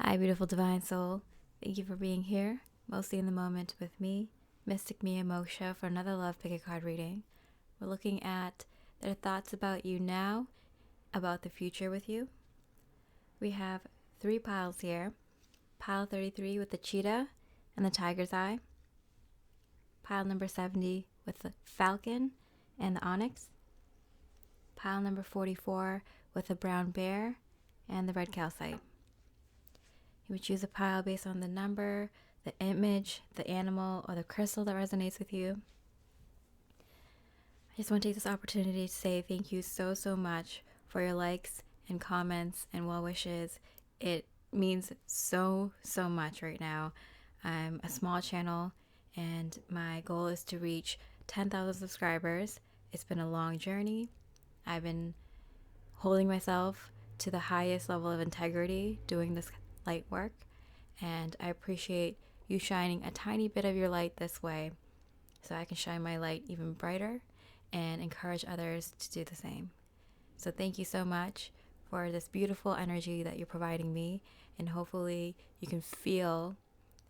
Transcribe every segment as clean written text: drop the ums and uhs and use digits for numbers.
Hi, beautiful divine soul. Thank you for being here, mostly in the moment with me, Mystic Mia Moshe, for another Love Pick a Card reading. We're looking at their thoughts about you now, about the future with you. We have 3 piles here. Pile 33 with the cheetah and the tiger's eye. Pile number 70 with the falcon and the onyx. Pile number 44 with the brown bear and the red calcite. You would choose a pile based on the number, the image, the animal, or the crystal that resonates with you. I just want to take this opportunity to say thank you so much for your likes and comments and well wishes. It means so much right now. I'm a small channel and my goal is to reach 10,000 subscribers. It's been a long journey. I've been holding myself to the highest level of integrity doing this light work, and I appreciate you shining a tiny bit of your light this way so I can shine my light even brighter and encourage others to do the same. So thank you so much for this beautiful energy that you're providing me, and hopefully you can feel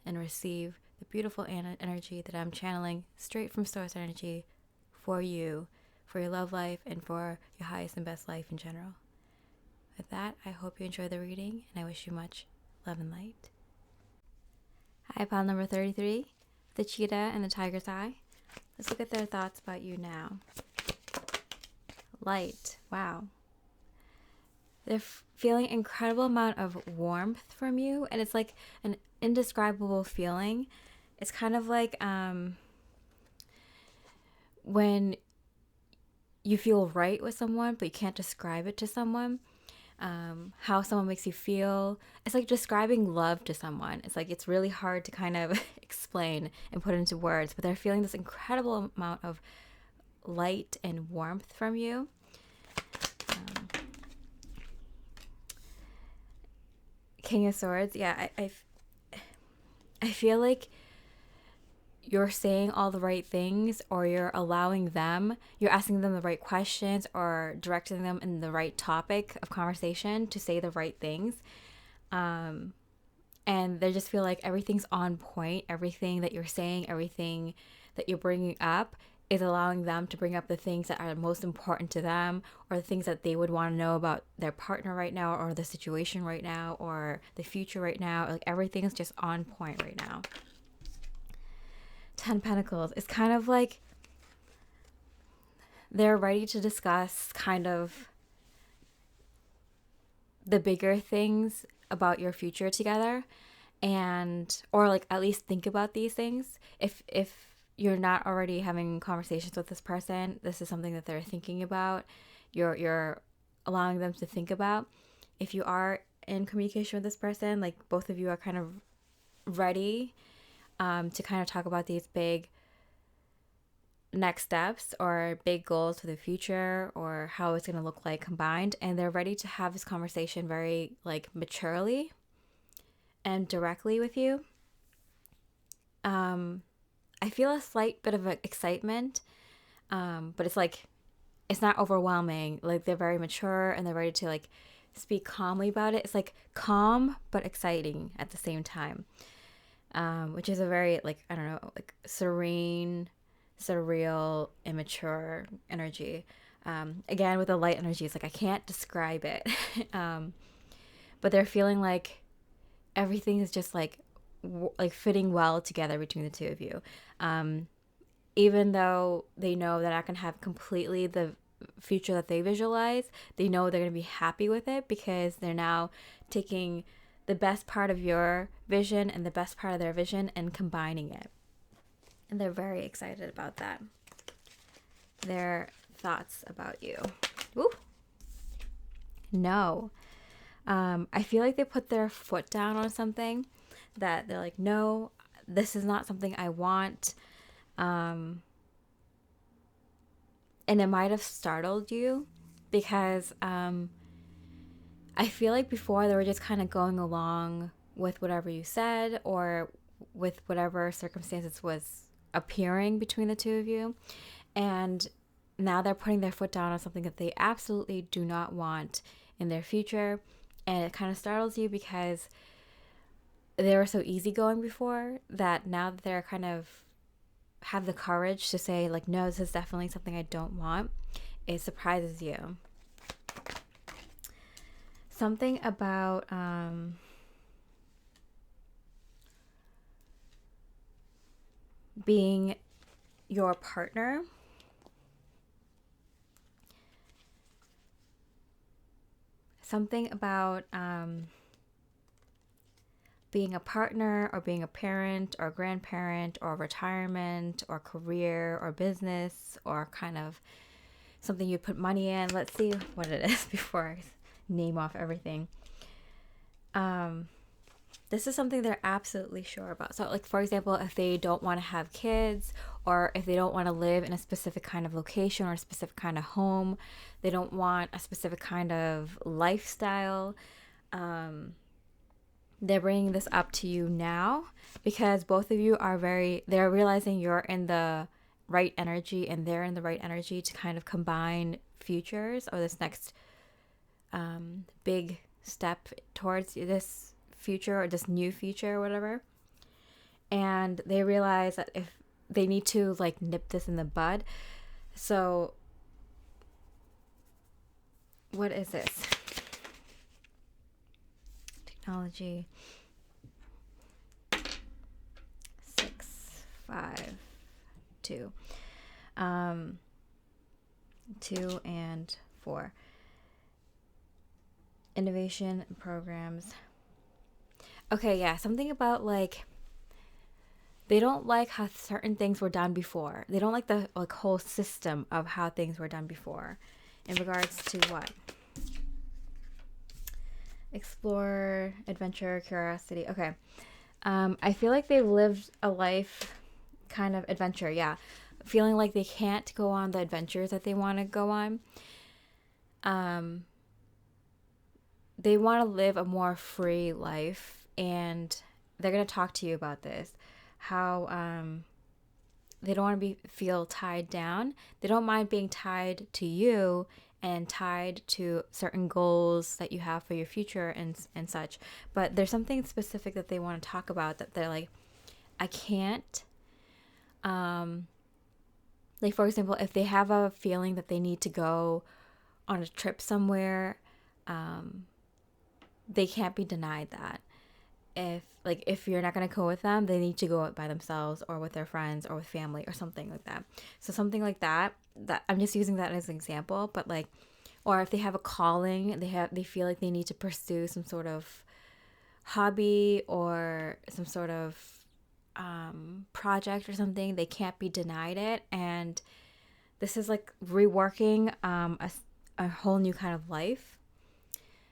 and receive the beautiful energy that I'm channeling straight from source energy for you, for your love life, and for your highest and best life in general. With that, I hope you enjoy the reading, and I wish you much love and light. Hi, pile number 33, the cheetah and the tiger's eye. Let's look at their thoughts about you now. Light. Wow. They're feeling an incredible amount of warmth from you, and it's like an indescribable feeling. It's kind of like when you feel right with someone, but you can't describe it to someone. How someone makes you feel. It's like describing love to someone. It's like it's really hard to kind of explain and put into words, but they're feeling this incredible amount of light and warmth from you. King of Swords, yeah, I feel like you're saying all the right things, or you're asking them the right questions, or directing them in the right topic of conversation to say the right things. And they just feel like everything's on point. Everything that you're saying, everything that you're bringing up is allowing them to bring up the things that are most important to them, or the things that they would want to know about their partner right now, or the situation right now, or the future right now. Like everything's just on point right now. 10 Pentacles. It's kind of like they're ready to discuss kind of the bigger things about your future together, or like at least think about these things. If you're not already having conversations with this person, this is something that they're thinking about. You're allowing them to think about. If you are in communication with this person, like both of you are kind of ready to kind of talk about these big next steps or big goals for the future, or how it's going to look like combined, and they're ready to have this conversation very like maturely and directly with you. I feel a slight bit of excitement, but it's like it's not overwhelming. Like they're very mature and they're ready to like speak calmly about it. It's like calm but exciting at the same time. Which is a very, like, I don't know, like serene, surreal, immature energy. Again, with the light energy, it's like I can't describe it. But they're feeling like everything is just like fitting well together between the two of you. Even though they know they're not going to have completely the future that they visualize, they know they're going to be happy with it because they're now taking the best part of your vision and the best part of their vision and combining it. And they're very excited about that. Their thoughts about you. Woo! No. I feel like they put their foot down on something that they're like, no, this is not something I want. And it might have startled you because I feel like before they were just kind of going along with whatever you said, or with whatever circumstances was appearing between the two of you. And now they're putting their foot down on something that they absolutely do not want in their future. And it kind of startles you because they were so easygoing before that now that they're kind of have the courage to say like, no, this is definitely something I don't want, it surprises you. Something about being your partner. Something about being a partner or being a parent or grandparent or retirement or career or business or kind of something you put money in. Let's see what it is before I name off everything. This is something they're absolutely sure about. So like, for example, if they don't want to have kids, or if they don't want to live in a specific kind of location or a specific kind of home, they don't want a specific kind of lifestyle, they're bringing this up to you now because both of you are they're realizing you're in the right energy and they're in the right energy to kind of combine futures or this next big step towards this future or this new future or whatever. And they realize that if they need to like nip this in the bud. So what is this? Technology 6, 5, 2, 2 and 4. Innovation programs. Okay, yeah, something about like they don't like how certain things were done before. They don't like the like whole system of how things were done before. In regards to what? Explore, adventure, curiosity. Okay. I feel like they've lived a life kind of adventure, yeah. Feeling like they can't go on the adventures that they want to go on. They want to live a more free life, and they're going to talk to you about this. How they don't want to feel tied down. They don't mind being tied to you and tied to certain goals that you have for your future and such. But there's something specific that they want to talk about that they're like, I can't. Like, for example, if they have a feeling that they need to go on a trip somewhere, they can't be denied that. If you're not going to go with them, they need to go by themselves or with their friends or with family or something like that. So something like that I'm just using that as an example, but like, or if they have a calling, they feel like they need to pursue some sort of hobby or some sort of project or something, they can't be denied it. And this is like reworking a whole new kind of life.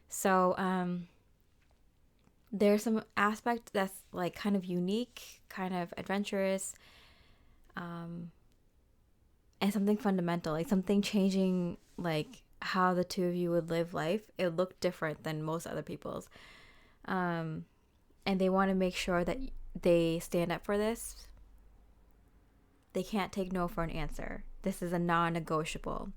So there's some aspect that's like kind of unique, kind of adventurous, and something fundamental, like something changing, like how the two of you would live life. It looked different than most other people's. And they want to make sure that they stand up for this. They can't take no for an answer. This is a non-negotiable.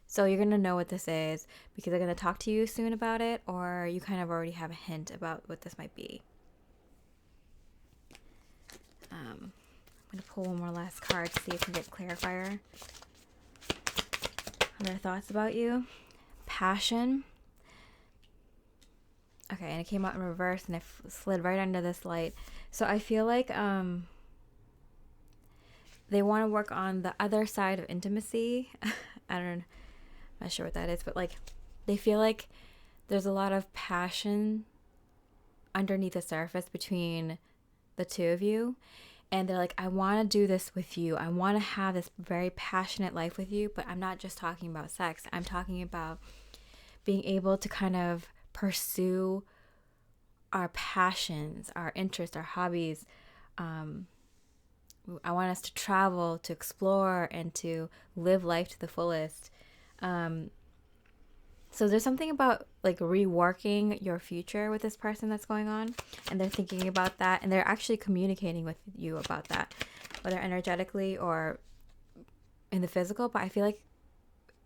So you're going to know what this is because they're going to talk to you soon about it, or you kind of already have a hint about what this might be. I'm going to pull one more last card to see if I can get clarifier. Other thoughts about you. Passion. Okay, and it came out in reverse and it slid right under this light. So I feel like they want to work on the other side of intimacy. I'm not sure what that is, but like they feel like there's a lot of passion underneath the surface between the two of you. And they're like, I want to do this with you. I want to have this very passionate life with you, but I'm not just talking about sex. I'm talking about being able to kind of pursue our passions, our interests, our hobbies. I want us to travel, to explore, and to live life to the fullest. So there's something about like reworking your future with this person that's going on, and they're thinking about that, and they're actually communicating with you about that, whether energetically or in the physical. But I feel like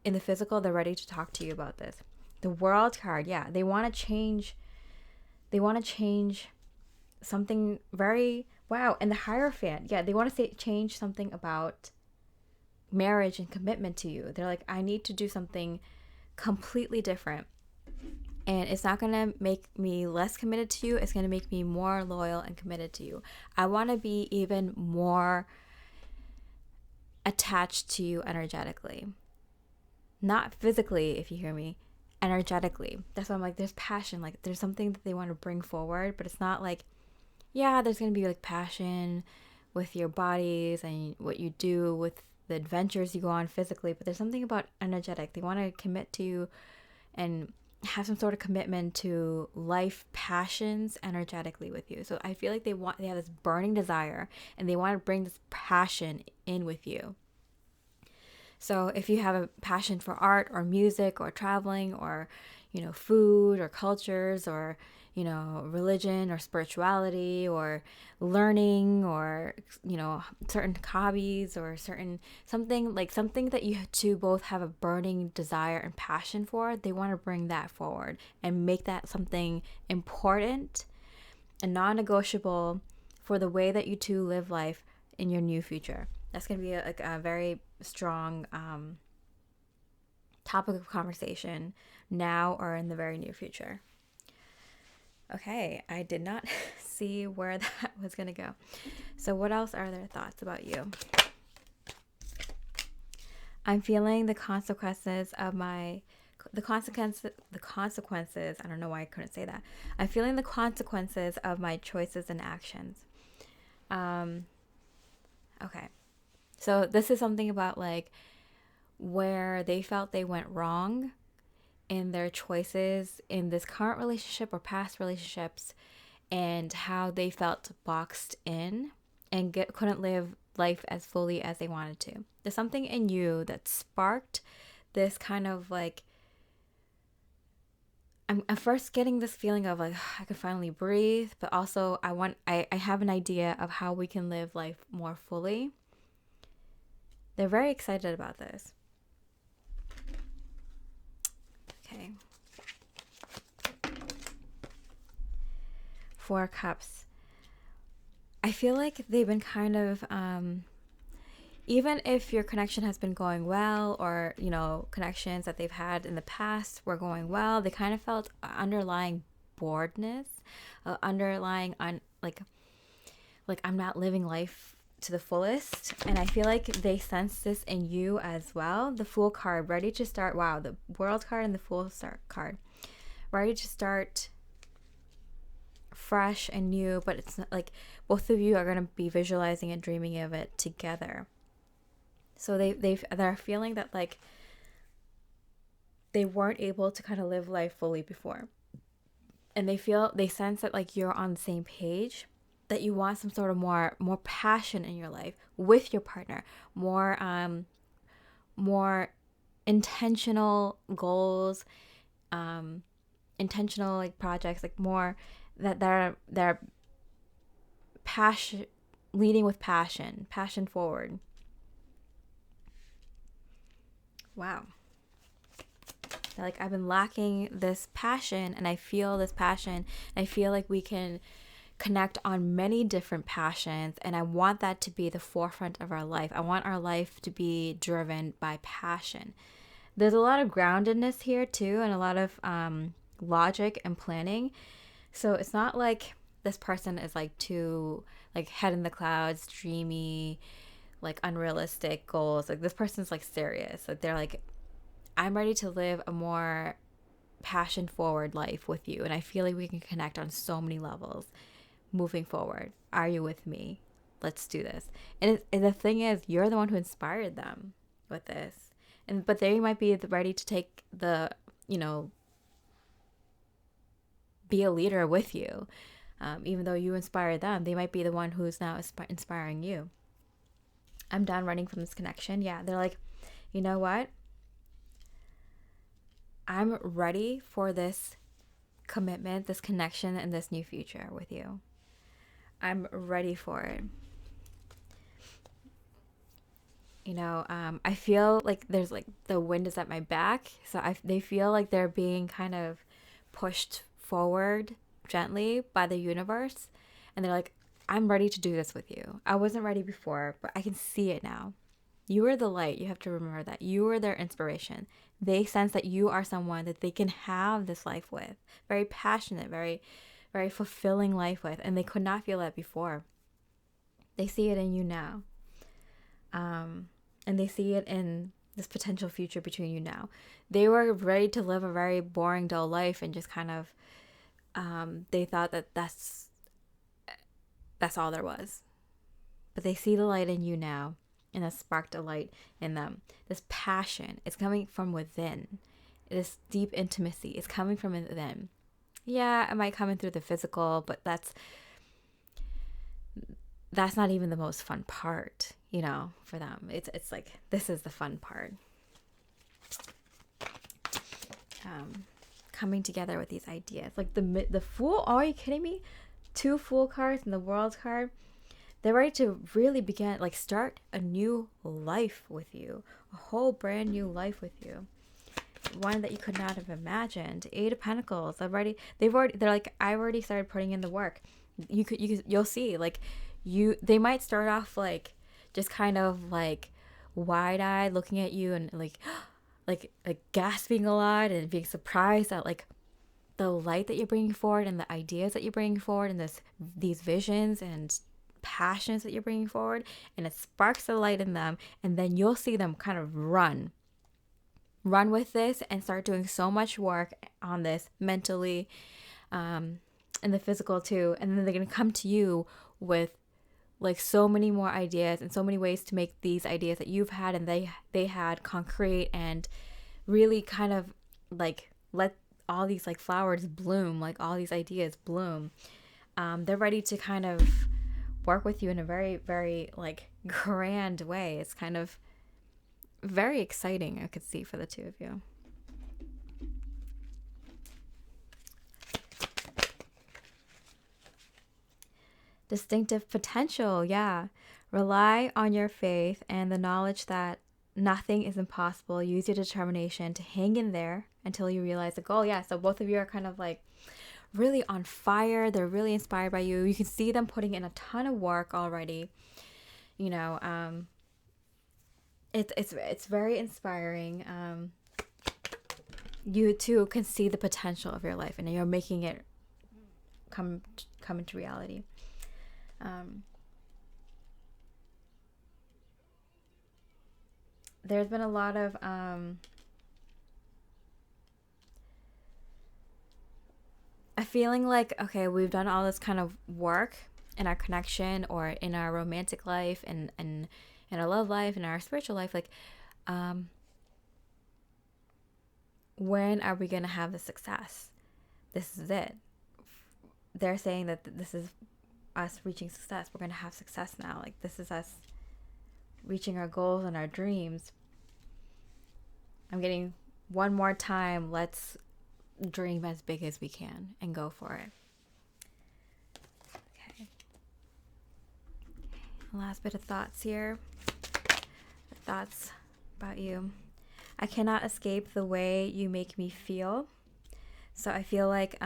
in the physical, they're ready to talk to you about this. The World card, yeah, they want to change something very, wow. And the Hierophant, yeah, they want to say change something about marriage and commitment to you. They're like, I need to do something completely different. And it's not going to make me less committed to you. It's going to make me more loyal and committed to you. I want to be even more attached to you energetically. Not physically, if you hear me, energetically. That's why I'm like, there's passion. Like, there's something that they want to bring forward, but it's not like, yeah, there's going to be like passion with your bodies and what you do with the adventures you go on physically, but there's something about energetic. They want to commit to you and have some sort of commitment to life passions energetically with you. So I feel like they have this burning desire and they want to bring this passion in with you. So if you have a passion for art or music or traveling or, food or cultures or, religion or spirituality or learning or, certain hobbies or something that you two both have a burning desire and passion for, they want to bring that forward and make that something important and non-negotiable for the way that you two live life in your new future. That's going to be a very strong topic of conversation now or in the very near future. Okay, I did not see where that was going to go. So what else are their thoughts about you? I'm feeling the consequences, I don't know why I couldn't say that. I'm feeling the consequences of my choices and actions. Okay. So this is something about like where they felt they went wrong in their choices in this current relationship or past relationships, and how they felt boxed in and couldn't live life as fully as they wanted to. There's something in you that sparked this kind of like, I'm first getting this feeling of like, I could finally breathe, but also I have an idea of how we can live life more fully. They're very excited about this. Okay. 4 Cups. I feel like they've been kind of, even if your connection has been going well or, connections that they've had in the past were going well, they kind of felt underlying boredness, underlying like I'm not living life to the fullest. And I feel like they sense this in you as well. The Fool card, ready to start. Wow, the World card and the Fool card, ready to start fresh and new. But it's not like both of you are going to be visualizing and dreaming of it together. So they're feeling that like they weren't able to kind of live life fully before, and they sense that like you're on the same page, that you want some sort of more passion in your life with your partner, more intentional goals, intentional like projects, like more that are passion, leading with passion forward. Wow. Like I've been lacking this passion, and I feel this passion. I feel like we can connect on many different passions, and I want that to be the forefront of our life. I want our life to be driven by passion. There's a lot of groundedness here too, and a lot of logic and planning. So it's not like this person is like too like head in the clouds, dreamy, like unrealistic goals. Like this person's like serious. Like they're like, I'm ready to live a more passion forward life with you, and I feel like we can connect on so many levels moving forward. Are you with me? Let's do this. And the thing is, you're the one who inspired them with this, but they might be ready to take the, be a leader with you. Even though you inspired them, they might be the one who's now inspiring you. I'm done running from this connection. Yeah, they're like, you know what? I'm ready for this commitment, this connection, and this new future with you. I'm ready for it. I feel like there's like the wind is at my back. So they feel like they're being kind of pushed forward gently by the universe. And they're like, I'm ready to do this with you. I wasn't ready before, but I can see it now. You are the light. You have to remember that. You are their inspiration. They sense that you are someone that they can have this life with. Very passionate, very, very fulfilling life with. And they could not feel that before. They see it in you now. And they see it in this potential future between you now. They were ready to live a very boring, dull life and just kind of, they thought that that's all there was. But they see the light in you now, and it sparked a light in them. This passion is coming from within. This deep intimacy is coming from within. Yeah, it might come in through the physical, but that's not even the most fun part, you know, for them. It's like, this is the fun part. Coming together with these ideas. Like the Fool, oh, are you kidding me? 2 Fool cards and the World card. They're ready to really begin, like, start a new life with you. A whole brand new life with you. One that you could not have imagined. 8 of Pentacles. They're like, I've already started putting in the work. You'll see, like, they might start off like just kind of like wide-eyed looking at you and like gasping a lot and being surprised at like the light that you're bringing forward and the ideas that you're bringing forward and these visions and passions that you're bringing forward, and it sparks the light in them, and then you'll see them kind of run with this and start doing so much work on this mentally, and the physical too, and then they're going to come to you with like so many more ideas and so many ways to make these ideas that you've had and they had concrete, and really kind of like let all these like flowers bloom, like all these ideas bloom. They're ready to kind of work with you in a very, very like grand way. It's kind of very exciting, I could see, for the two of you. Distinctive potential, yeah. Rely on your faith and the knowledge that nothing is impossible. Use your determination to hang in there until you realize the goal. Yeah, so both of you are kind of like really on fire. They're really inspired by you. You can see them putting in a ton of work already. You know, it's very inspiring. You too can see the potential of your life, and you're making it come into reality. There's been a lot of a feeling like, okay, we've done all this kind of work in our connection or in our romantic life and in our love life and our spiritual life, like when are we going to have the success? This is it. They're saying that this is us reaching success. We're going to have success now. Like, this is us reaching our goals and our dreams. I'm getting one more time. Let's dream as big as we can and go for it. Okay. Last bit of thoughts here. Thoughts about you. I cannot escape the way you make me feel. So I feel like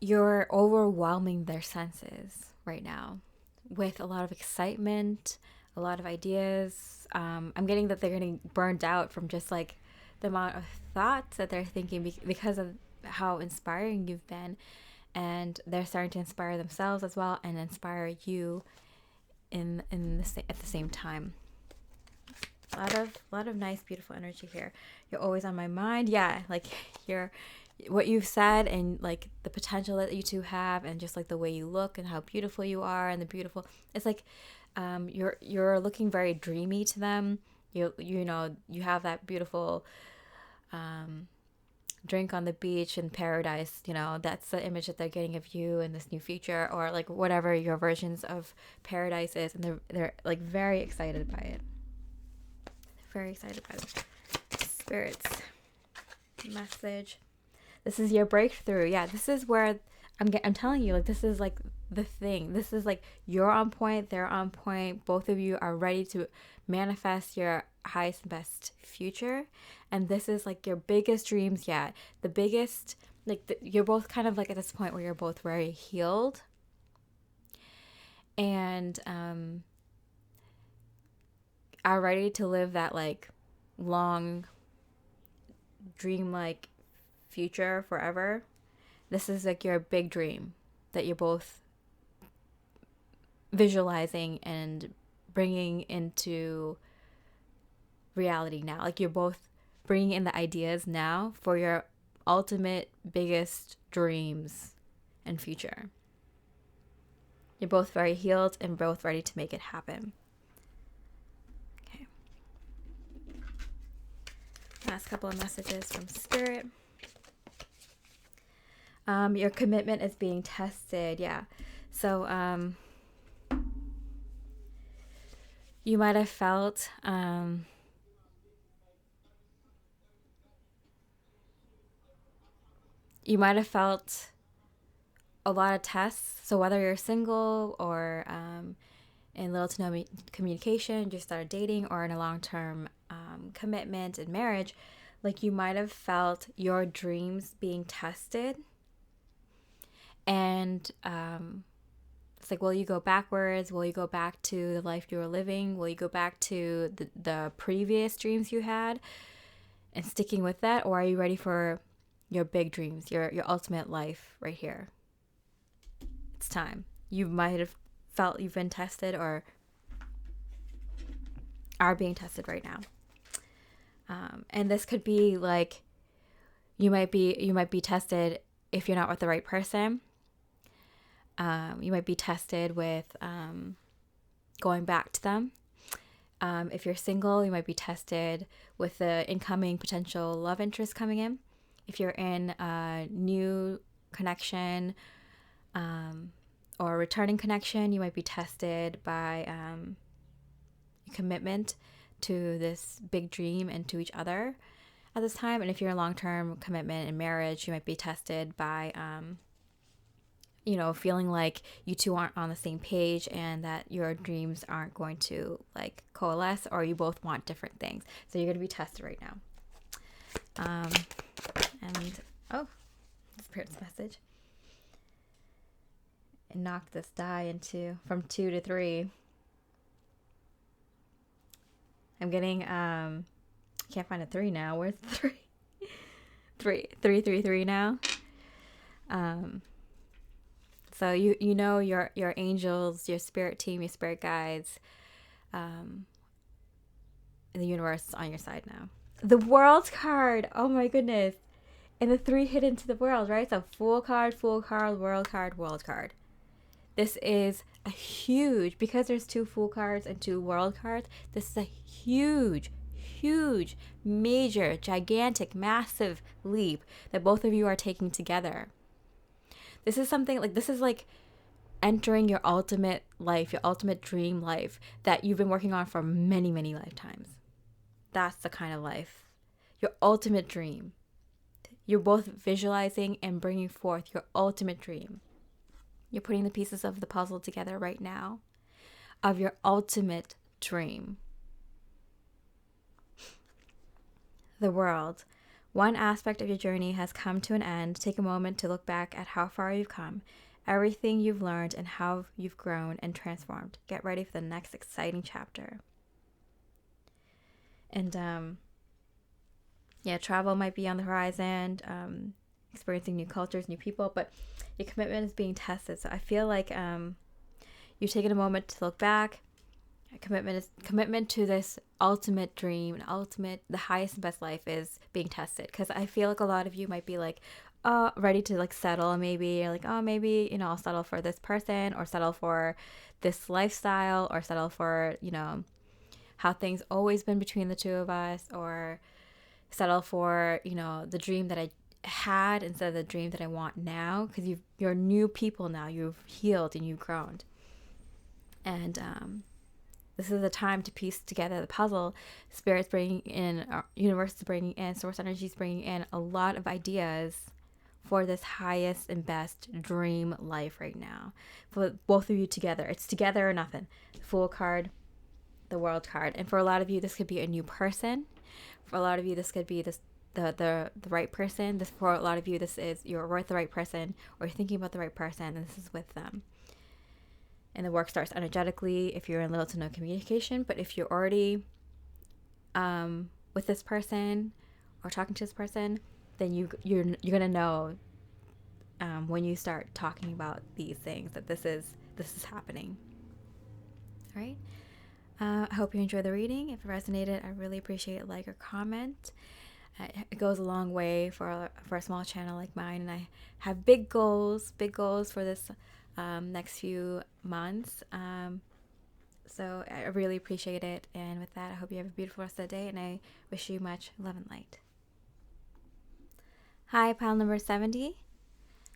you're overwhelming their senses right now with a lot of excitement, a lot of ideas. I'm getting that they're getting burned out from just like the amount of thoughts that they're thinking because of how inspiring you've been, and they're starting to inspire themselves as well and inspire you at the same time. A lot of nice, beautiful energy here. You're always on my mind. Yeah, like what you've said and like the potential that you two have, and just like the way you look and how beautiful you are, and it's like you're looking very dreamy to them. You know, you have that beautiful drink on the beach in paradise. You know, that's the image that they're getting of you in this new future, or like whatever your versions of paradise is, and they're like very excited by it. Very excited by it. Spirits message. This is your breakthrough. Yeah, this is where I'm telling you, like, this is like the thing. This is like, you're on point, they're on point. Both of you are ready to manifest your highest and best future. And this is like your biggest dreams yet. The biggest, like, you're both kind of like at this point where you're both very healed. And are ready to live that like long, dream-like future forever. This is like your big dream that you're both visualizing and bringing into reality now. Like, you're both bringing in the ideas now for your ultimate biggest dreams and future. You're both very healed and both ready to make it happen. Okay. Last couple of messages from Spirit. Your commitment is being tested. Yeah. So, you might have felt, a lot of tests. So whether you're single or in little to no communication, just started dating, or in a long-term commitment and marriage, like, you might have felt your dreams being tested. And it's like, will you go backwards? Will you go back to the life you were living? Will you go back to the previous dreams you had and sticking with that? Or are you ready for your big dreams, your ultimate life right here? It's time. You might have felt you've been tested or are being tested right now. And this could be like, you might be tested if you're not with the right person. You might be tested with going back to them. If you're single, you might be tested with the incoming potential love interest coming in. If you're in a new connection or a returning connection, you might be tested by commitment to this big dream and to each other at this time. And if you're in long-term commitment and marriage, you might be tested by feeling like you two aren't on the same page and that your dreams aren't going to like coalesce, or you both want different things. So you're going to be tested right now. Spirit's message. And knock this die from 2 to 3. I'm getting, can't find a 3 now. Where's the 3? 3 now. So you know your angels, your spirit team, your spirit guides, in the universe is on your side now. The World card, oh my goodness. And the 3 hit into the world, right? So Fool card, World card. This is a huge, because there's 2 Fool cards and 2 World cards, this is a huge, major, gigantic, massive leap that both of you are taking together. This is something like, this is like entering your ultimate life, your ultimate dream life that you've been working on for many, many lifetimes. That's the kind of life, your ultimate dream. You're both visualizing and bringing forth your ultimate dream. You're putting the pieces of the puzzle together right now of your ultimate dream. The World. One aspect of your journey has come to an end. Take a moment to look back at how far you've come, everything you've learned, and how you've grown and transformed. Get ready for the next exciting chapter. And travel might be on the horizon, experiencing new cultures, new people, but your commitment is being tested. So I feel like you've taken a moment to look back. Commitment to this ultimate dream and the highest and best life is being tested. Because I feel like a lot of you might be like, ready to like settle. Maybe you're like, maybe, I'll settle for this person, or settle for this lifestyle, or settle for, how things always been between the 2 of us, or settle for, the dream that I had instead of the dream that I want now. Because you're new people now. You've healed and you've grown. And this is the time to piece together the puzzle. Spirit's bringing in, our universe is bringing in, source energy is bringing in a lot of ideas for this highest and best dream life right now. For both of you together. It's together or nothing. The Fool card, the World card. And for a lot of you, this could be a new person. For a lot of you, this could be the right person. This, for a lot of you, this is you're with the right person, or you're thinking about the right person, and this is with them. And the work starts energetically if you're in little to no communication. But if you're already with this person or talking to this person, then you're gonna know when you start talking about these things that this is happening. All right. I hope you enjoyed the reading. If it resonated, I really appreciate a like or comment. It goes a long way for a small channel like mine, and I have big goals for this next few months. So I really appreciate it. And with that, I hope you have a beautiful rest of the day, and I wish you much love and light. Hi, pile number 70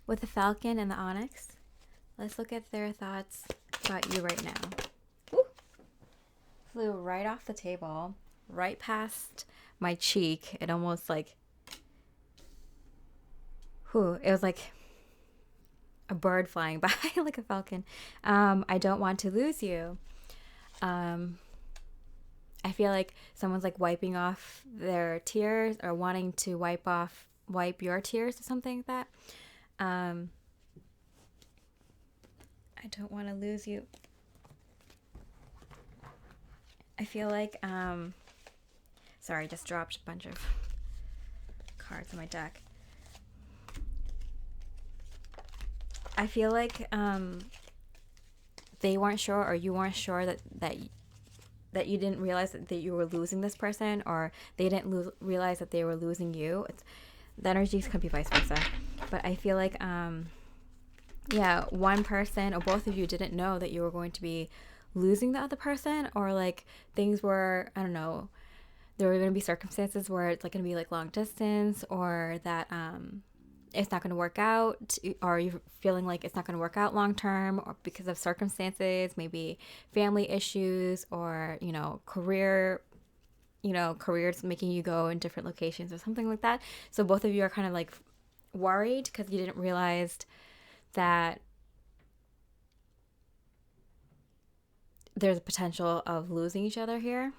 with the Falcon and the Onyx. Let's look at their thoughts about you right now. Woo! Flew right off the table, right past my cheek. It almost like, it was like a bird flying by, like a falcon. I don't want to lose you. I feel like someone's like wiping off their tears, or wanting to wipe your tears or something like that. I don't want to lose you. I feel like, sorry, I just dropped a bunch of cards on my deck. I feel like they weren't sure, or you weren't sure that you didn't realize that you were losing this person, or they didn't realize that they were losing you. The energies could be vice versa. But I feel like, one person or both of you didn't know that you were going to be losing the other person, or like things were, I don't know, there were going to be circumstances where it's like going to be like long distance, or that it's not going to work out, or you're feeling like it's not going to work out long term, or because of circumstances, maybe family issues, or careers making you go in different locations or something like that. So both of you are kind of like worried because you didn't realize that there's a potential of losing each other here.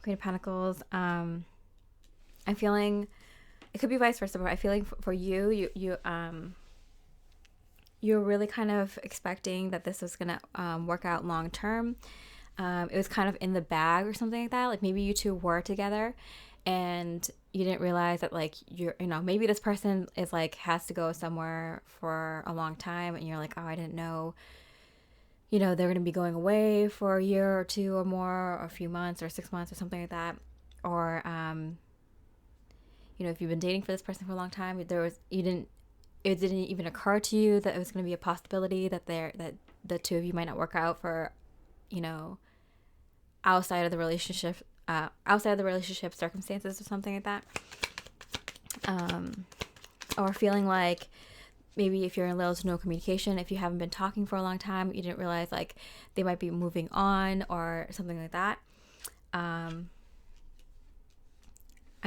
Queen of Pentacles. I'm feeling it could be vice versa, but I feel like for you're really kind of expecting that this was gonna work out long term. It was kind of in the bag or something like that. Like maybe you two were together, and you didn't realize that like maybe this person is like has to go somewhere for a long time, and you're like, oh, I didn't know. They're going to be going away for a year or two or more, or a few months or 6 months or something like that. Or, if you've been dating for this person for a long time, it didn't even occur to you that it was going to be a possibility that the two of you might not work out for, outside of the relationship circumstances or something like that. Or feeling like, maybe if you're in little to no communication, if you haven't been talking for a long time, you didn't realize like they might be moving on or something like that. I'm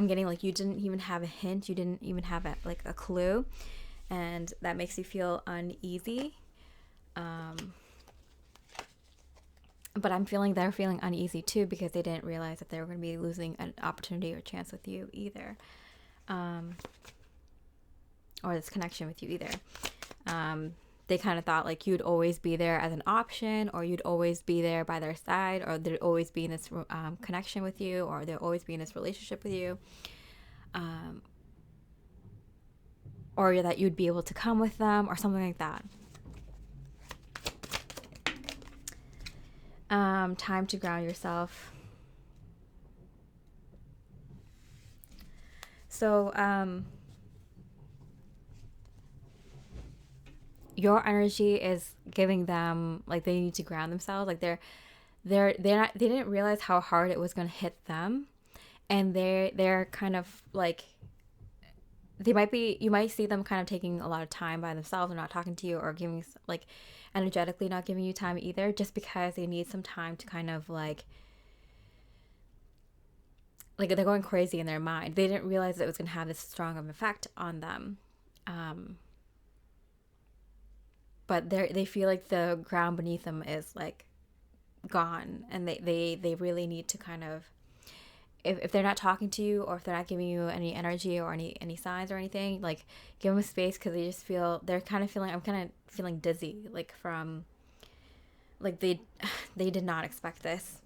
getting like you didn't even have a hint, you didn't even have a clue, and that makes you feel uneasy. But I'm feeling they're feeling uneasy too, because they didn't realize that they were going to be losing an opportunity or chance with you either. Or this connection with you either. They kind of thought like you'd always be there as an option, or you'd always be there by their side, or there'd always be in this connection with you, or there'd always be in this relationship with you. Or that you'd be able to come with them, or something like that. Time to ground yourself. So, your energy is giving them like they need to ground themselves. Like they didn't realize how hard it was going to hit them, and they're kind of like you might see them kind of taking a lot of time by themselves and not talking to you, or giving like energetically not giving you time either, just because they need some time to kind of like like they're going crazy in their mind. They didn't realize that it was going to have this strong of an effect on them. But they feel like the ground beneath them is like gone, and they really need to kind of, if they're not talking to you, or if they're not giving you any energy or any signs or anything, like give them space, because they just feel, they're kind of feeling, I'm kind of feeling dizzy, like from, like they did not expect this.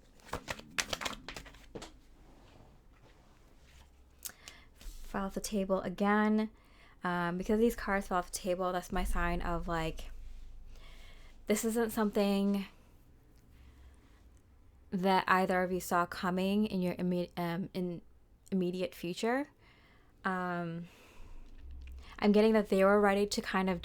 Fell off the table again. Because these cards fell off the table, that's my sign of like, this isn't something that either of you saw coming in your immediate future. I'm getting that they were ready to kind of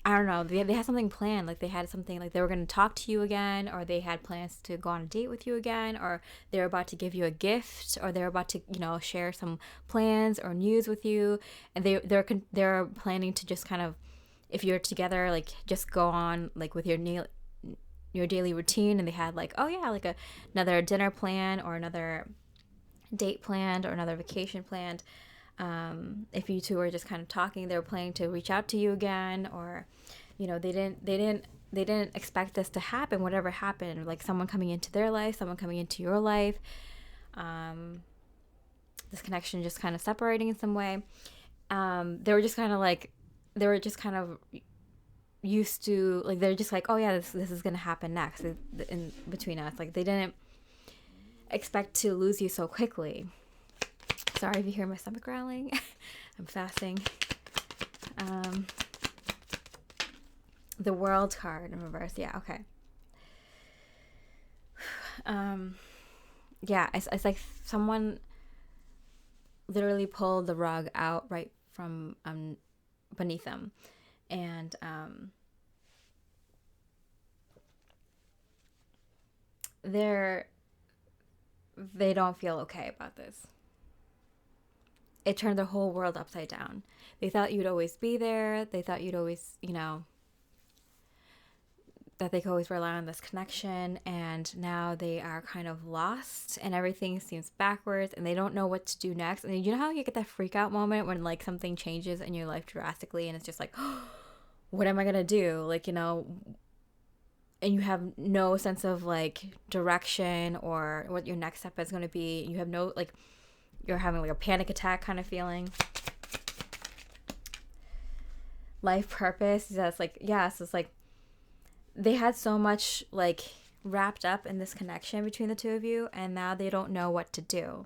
I don't know, they had something planned, like they had something, like they were going to talk to you again, or they had plans to go on a date with you again, or they were about to give you a gift, or they were about to, you know, share some plans or news with you, and they're planning to just kind of, if you're together, like just go on like with your daily routine, and they had like, oh yeah, like another dinner plan, or another date planned, or another vacation planned. If you two were just kind of talking, they were planning to reach out to you again, or, you know, they didn't expect this to happen, whatever happened, like someone coming into their life, someone coming into your life, this connection just kind of separating in some way. They were just kind of used to, like, they're just like, oh yeah, this is gonna happen next in between us. Like they didn't expect to lose you so quickly. Sorry if you hear my stomach growling. I'm fasting. The World card in reverse. Yeah, okay. Yeah, it's like someone literally pulled the rug out right from beneath them. And they don't feel okay about this. It turned their whole world upside down. They thought you'd always be there. They thought you'd always, you know, that they could always rely on this connection. And now they are kind of lost, and everything seems backwards, and they don't know what to do next. And you know how you get that freak out moment when like something changes in your life drastically, and it's just like, oh, what am I going to do? Like, you know, and you have no sense of like direction or what your next step is going to be. You have no, like, you're having like a panic attack kind of feeling. Life purpose. That's like, yeah, so it's like they had so much like wrapped up in this connection between the two of you, and now they don't know what to do.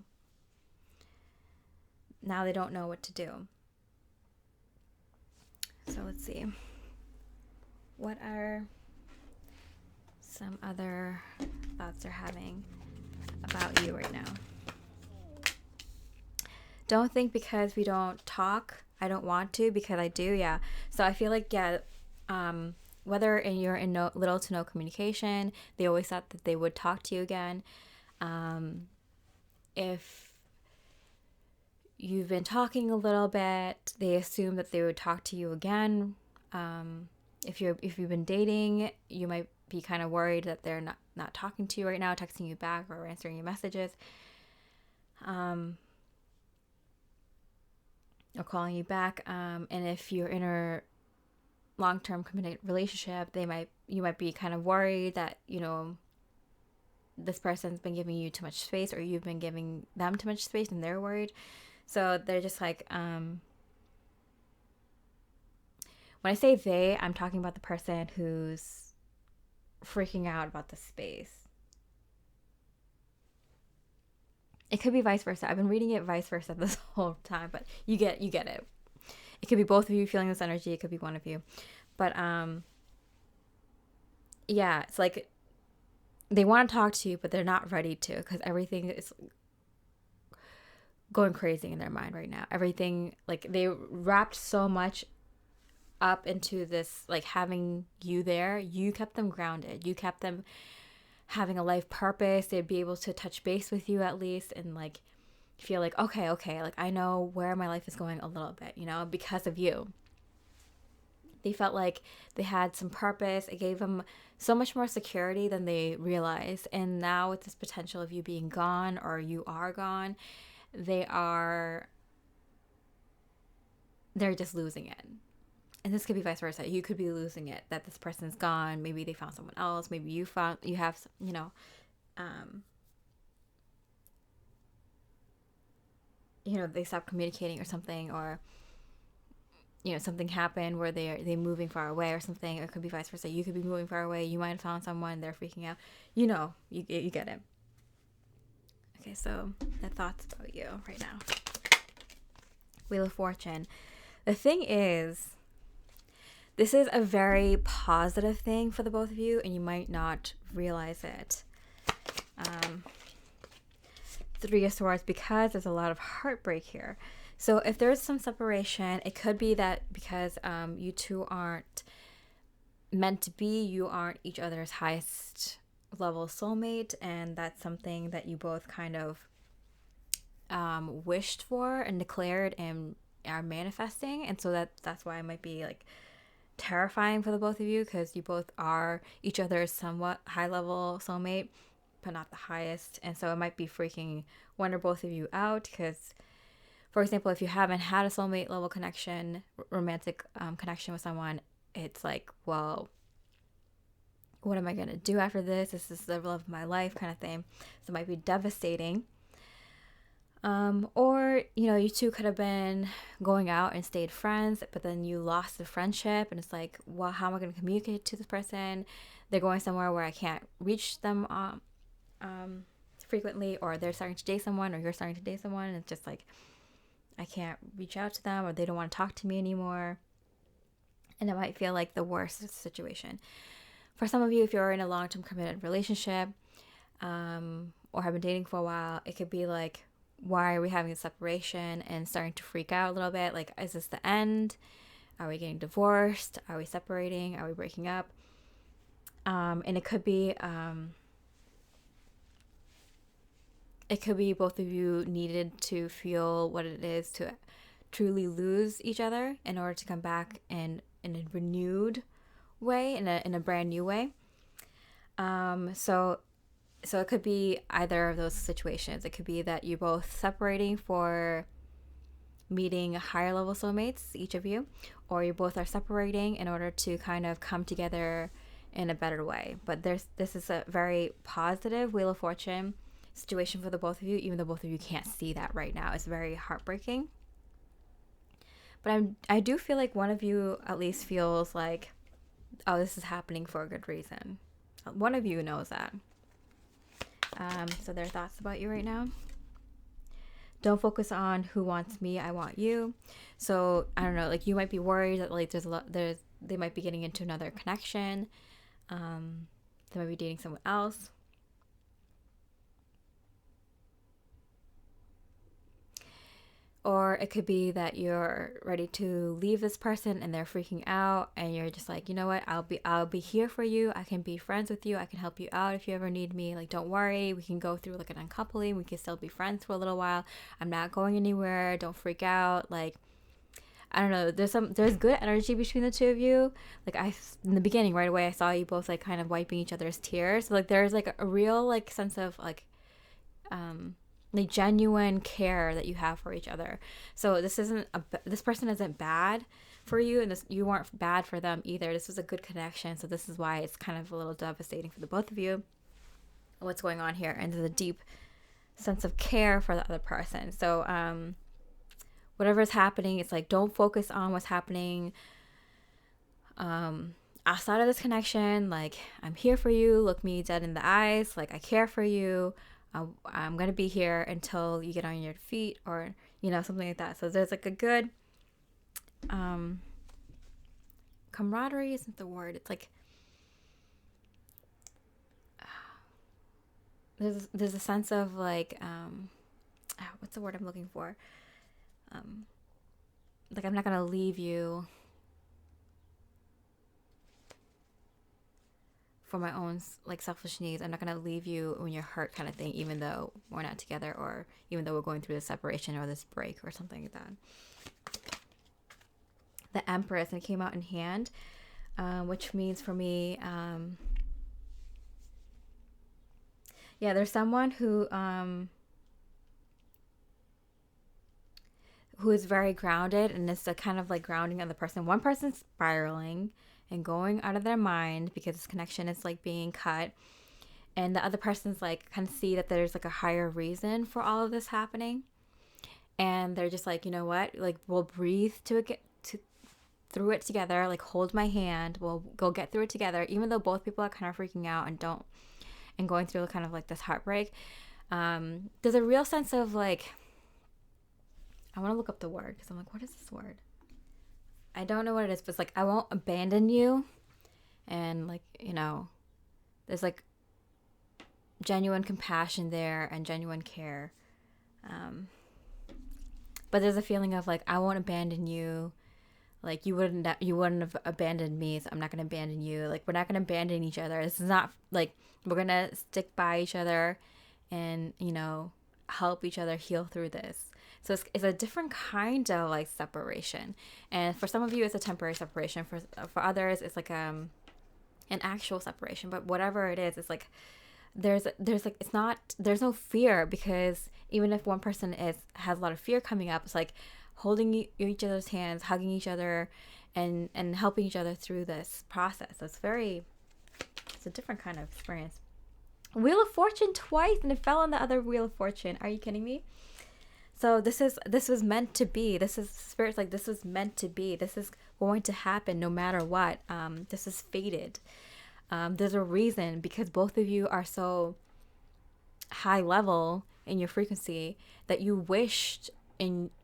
So let's see. What are some other thoughts they're having about you right now? Don't think because we don't talk, I don't want to, because I do. Yeah. So I feel like, yeah, whether you're in little to no communication, they always thought that they would talk to you again. If you've been talking a little bit, they assume that they would talk to you again. If you've been dating, you might be kind of worried that they're not talking to you right now, texting you back or answering your messages. Or calling you back. And if you're in a long-term committed relationship, you might be kind of worried that, you know, this person's been giving you too much space, or you've been giving them too much space, and they're worried. So they're just like, when I say they, I'm talking about the person who's freaking out about the space. It could be vice versa. I've been reading it vice versa this whole time, but you get it. It could be both of you feeling this energy. It could be one of you. But yeah, it's like they want to talk to you, but they're not ready to, because everything is going crazy in their mind right now. Everything, like, they wrapped so much up into this, like, having you there. You kept them grounded. You kept them having a life purpose. They'd be able to touch base with you at least, and like feel like, okay, like I know where my life is going a little bit, you know, because of you. They felt like they had some purpose. It gave them so much more security than they realized. And now with this potential of you being gone or you are gone, they're just losing it. And this could be vice versa. You could be losing it, that this person's gone. Maybe they found someone else. Maybe you have, they stopped communicating or something, or something happened where they moving far away or something. Or it could be vice versa. You could be moving far away. You might have found someone. They're freaking out. You get it. Okay, so the thoughts about you right now. Wheel of Fortune. The thing is, this is a very positive thing for the both of you, and you might not realize it. Three of Swords, because there's a lot of heartbreak here. So if there's some separation, it could be that because you two aren't meant to be, you aren't each other's highest level soulmate, and that's something that you both kind of wished for and declared and are manifesting. And so that's why it might be like terrifying for the both of you, because you both are each other's somewhat high level soulmate, but not the highest. And so it might be freaking one or both of you out, because for example, if you haven't had a soulmate level connection, romantic connection with someone, it's like, well, what am I going to do after this? This is the love of my life kind of thing. So it might be devastating. Or, you two could have been going out and stayed friends, but then you lost the friendship, and it's like, well, how am I going to communicate to this person? They're going somewhere where I can't reach them frequently, or they're starting to date someone, or you're starting to date someone, and it's just like, I can't reach out to them, or they don't want to talk to me anymore. And it might feel like the worst situation. For some of you, if you're in a long-term committed relationship, or have been dating for a while, it could be like, why are we having a separation, and starting to freak out a little bit? Like, is this the end? Are we getting divorced? Are we separating? Are we breaking up? And it could be both of you needed to feel what it is to truly lose each other in order to come back in a renewed way, in a brand new way. So it could be either of those situations. It could be that you're both separating for meeting higher level soulmates, each of you, or you both are separating in order to kind of come together in a better way. But this is a very positive Wheel of Fortune situation for the both of you, even though both of you can't see that right now. It's very heartbreaking. But I do feel like one of you at least feels like, oh, this is happening for a good reason. One of you knows that. So their thoughts about you right now. Don't focus on who wants me, I want you. So I don't know, like you might be worried that like they might be getting into another connection. They might be dating someone else. Or it could be that you're ready to leave this person and they're freaking out, and you're just like, you know what, I'll be here for you. I can be friends with you. I can help you out if you ever need me. Like, don't worry. We can go through like an uncoupling. We can still be friends for a little while. I'm not going anywhere. Don't freak out. Like, I don't know. There's good energy between the two of you. Like in the beginning, right away, I saw you both like kind of wiping each other's tears. So like there's like a real like sense of like genuine care that you have for each other. So this person isn't bad for you, and you weren't bad for them either. This was a good connection. So this is why it's kind of a little devastating for the both of you, what's going on here. And there's a deep sense of care for the other person. So whatever is happening, it's like, don't focus on what's happening outside of this connection. Like, I'm here for you. Look me dead in the eyes. Like, I care for you. I'm going to be here until you get on your feet, or, something like that. So there's like a good camaraderie isn't the word. It's like there's a sense of like what's the word I'm looking for? Like, I'm not going to leave you for my own like selfish needs. I'm not going to leave you when you're hurt, kind of thing, even though we're not together, or even though we're going through this separation or this break or something like that. the Empress, and it came out in hand, which means for me, there's someone who is very grounded, and it's a kind of like grounding other person. One person's spiraling and going out of their mind because this connection is like being cut, and the other person's like kind of see that there's like a higher reason for all of this happening, and they're just like, you know what, like we'll breathe through it together, like hold my hand, we'll go get through it together, even though both people are kind of freaking out and going through kind of like this heartbreak. There's a real sense of like, I want to look up the word because I'm like, what is this word? I don't know what it is, but it's like, I won't abandon you. And like, you know, there's like genuine compassion there and genuine care. But there's a feeling of like, I won't abandon you. Like you wouldn't have abandoned me, so I'm not going to abandon you. Like we're not going to abandon each other. This is not like, we're going to stick by each other and, you know, help each other heal through this. So it's a different kind of like separation. And for some of you, it's a temporary separation. For others, it's like an actual separation. But whatever it is, it's like there's like, it's not, there's no fear, because even if one person has a lot of fear coming up, it's like holding each other's hands, hugging each other, and helping each other through this process. So it's a different kind of experience. Wheel of Fortune twice, and it fell on the other Wheel of Fortune. Are you kidding me? So this was meant to be. This is Spirit's like, this was meant to be. This is going to happen no matter what. This is fated. There's a reason, because both of you are so high level in your frequency that you wished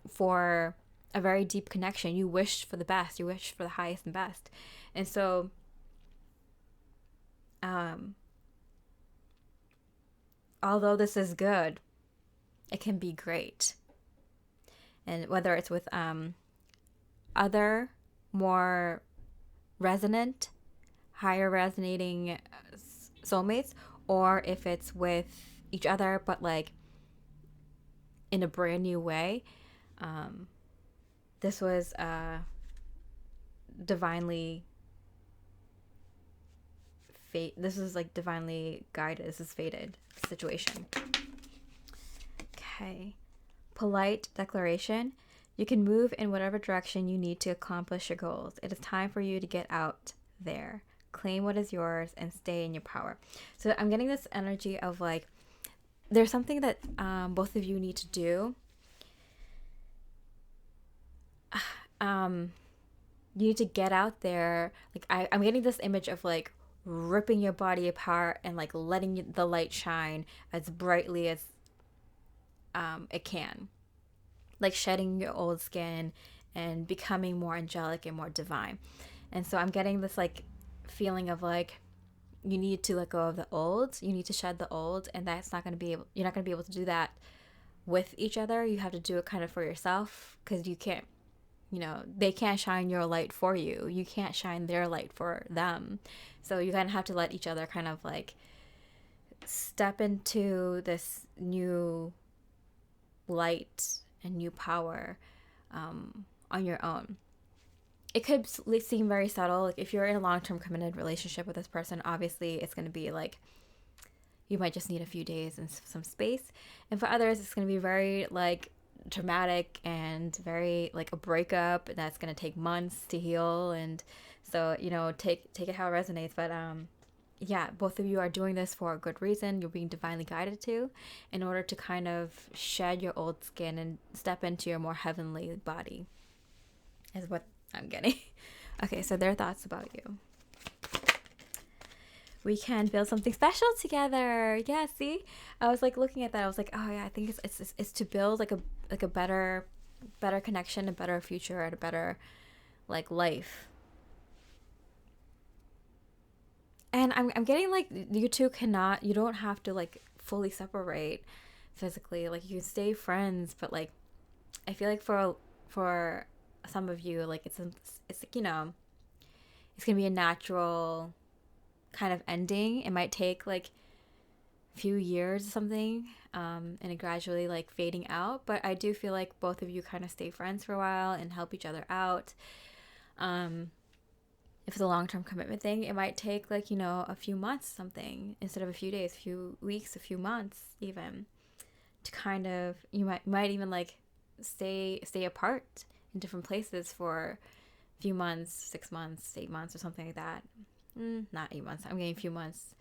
for a very deep connection. You wished for the best. You wished for the highest and best. And so, although this is good, it can be great. And whether it's with other more resonant, higher resonating soulmates, or if it's with each other, but like in a brand new way, this was divinely fate. This is like divinely guided. This is fated situation. Okay. Polite declaration. You can move in whatever direction you need to accomplish your goals. It is time for you to get out there. Claim what is yours and stay in your power. So I'm getting this energy of like, there's something that both of you need to do. You need to get out there. Like I'm getting this image of like ripping your body apart and like letting the light shine as brightly as it can, like shedding your old skin and becoming more angelic and more divine. And so I'm getting this like feeling of like, you need to let go of the old, you need to shed the old, and that's not going to be able, you're not going to be able to do that with each other. You have to do it kind of for yourself, because you can't, you know, they can't shine your light for you, you can't shine their light for them. So you kind of have to let each other kind of like step into this new light and new power on your own. It could seem very subtle. Like if you're in a long-term committed relationship with this person, obviously it's going to be like, you might just need a few days and some space. And for others, it's going to be very like traumatic and very like a breakup that's going to take months to heal. And so, you know, take it how it resonates. But yeah, both of you are doing this for a good reason. You're being divinely guided to, in order to kind of shed your old skin and step into your more heavenly body, is what I'm getting. Okay, so their thoughts about you. We can build something special together. Yeah, see? I was like looking at that. I was like, oh yeah, I think it's to build like a better connection, a better future, and a better like life. And I'm getting like, you two you don't have to like fully separate physically. Like you can stay friends, but like I feel like for some of you, like it's like, you know, it's gonna be a natural kind of ending. It might take like a few years or something, and it gradually like fading out. But I do feel like both of you kind of stay friends for a while and help each other out. If it's a long-term commitment thing, it might take like, a few months, something, instead of a few days, a few weeks, a few months even, to kind of, you might even like stay apart in different places for a few months, 6 months, 8 months, or something like that. Not 8 months. I'm getting a few months,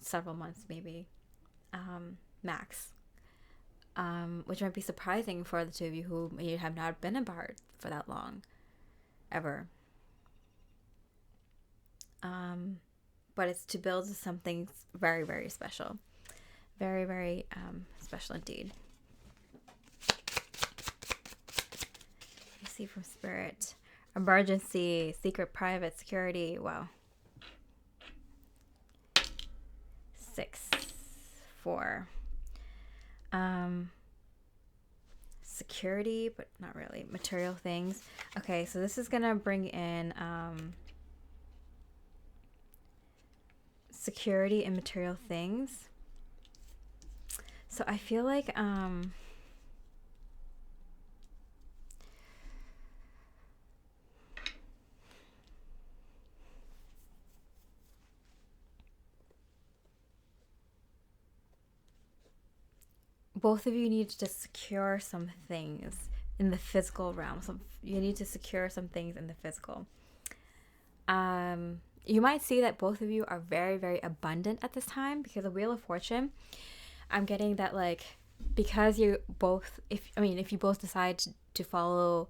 several months maybe, max. Which might be surprising for the two of you who may have not been apart for that long, ever. But it's to build something very, very special. Very, very special indeed. You see from Spirit. Emergency, secret, private, security. Wow. 6, 4. Security, but not really. Material things. Okay, so this is gonna bring in security and material things. So I feel like both of you need to secure some things in the physical realm. So you need to secure some things in the physical. You might see that both of you are very, very abundant at this time because of Wheel of Fortune. I'm getting that, like, because you both, if you both decide to follow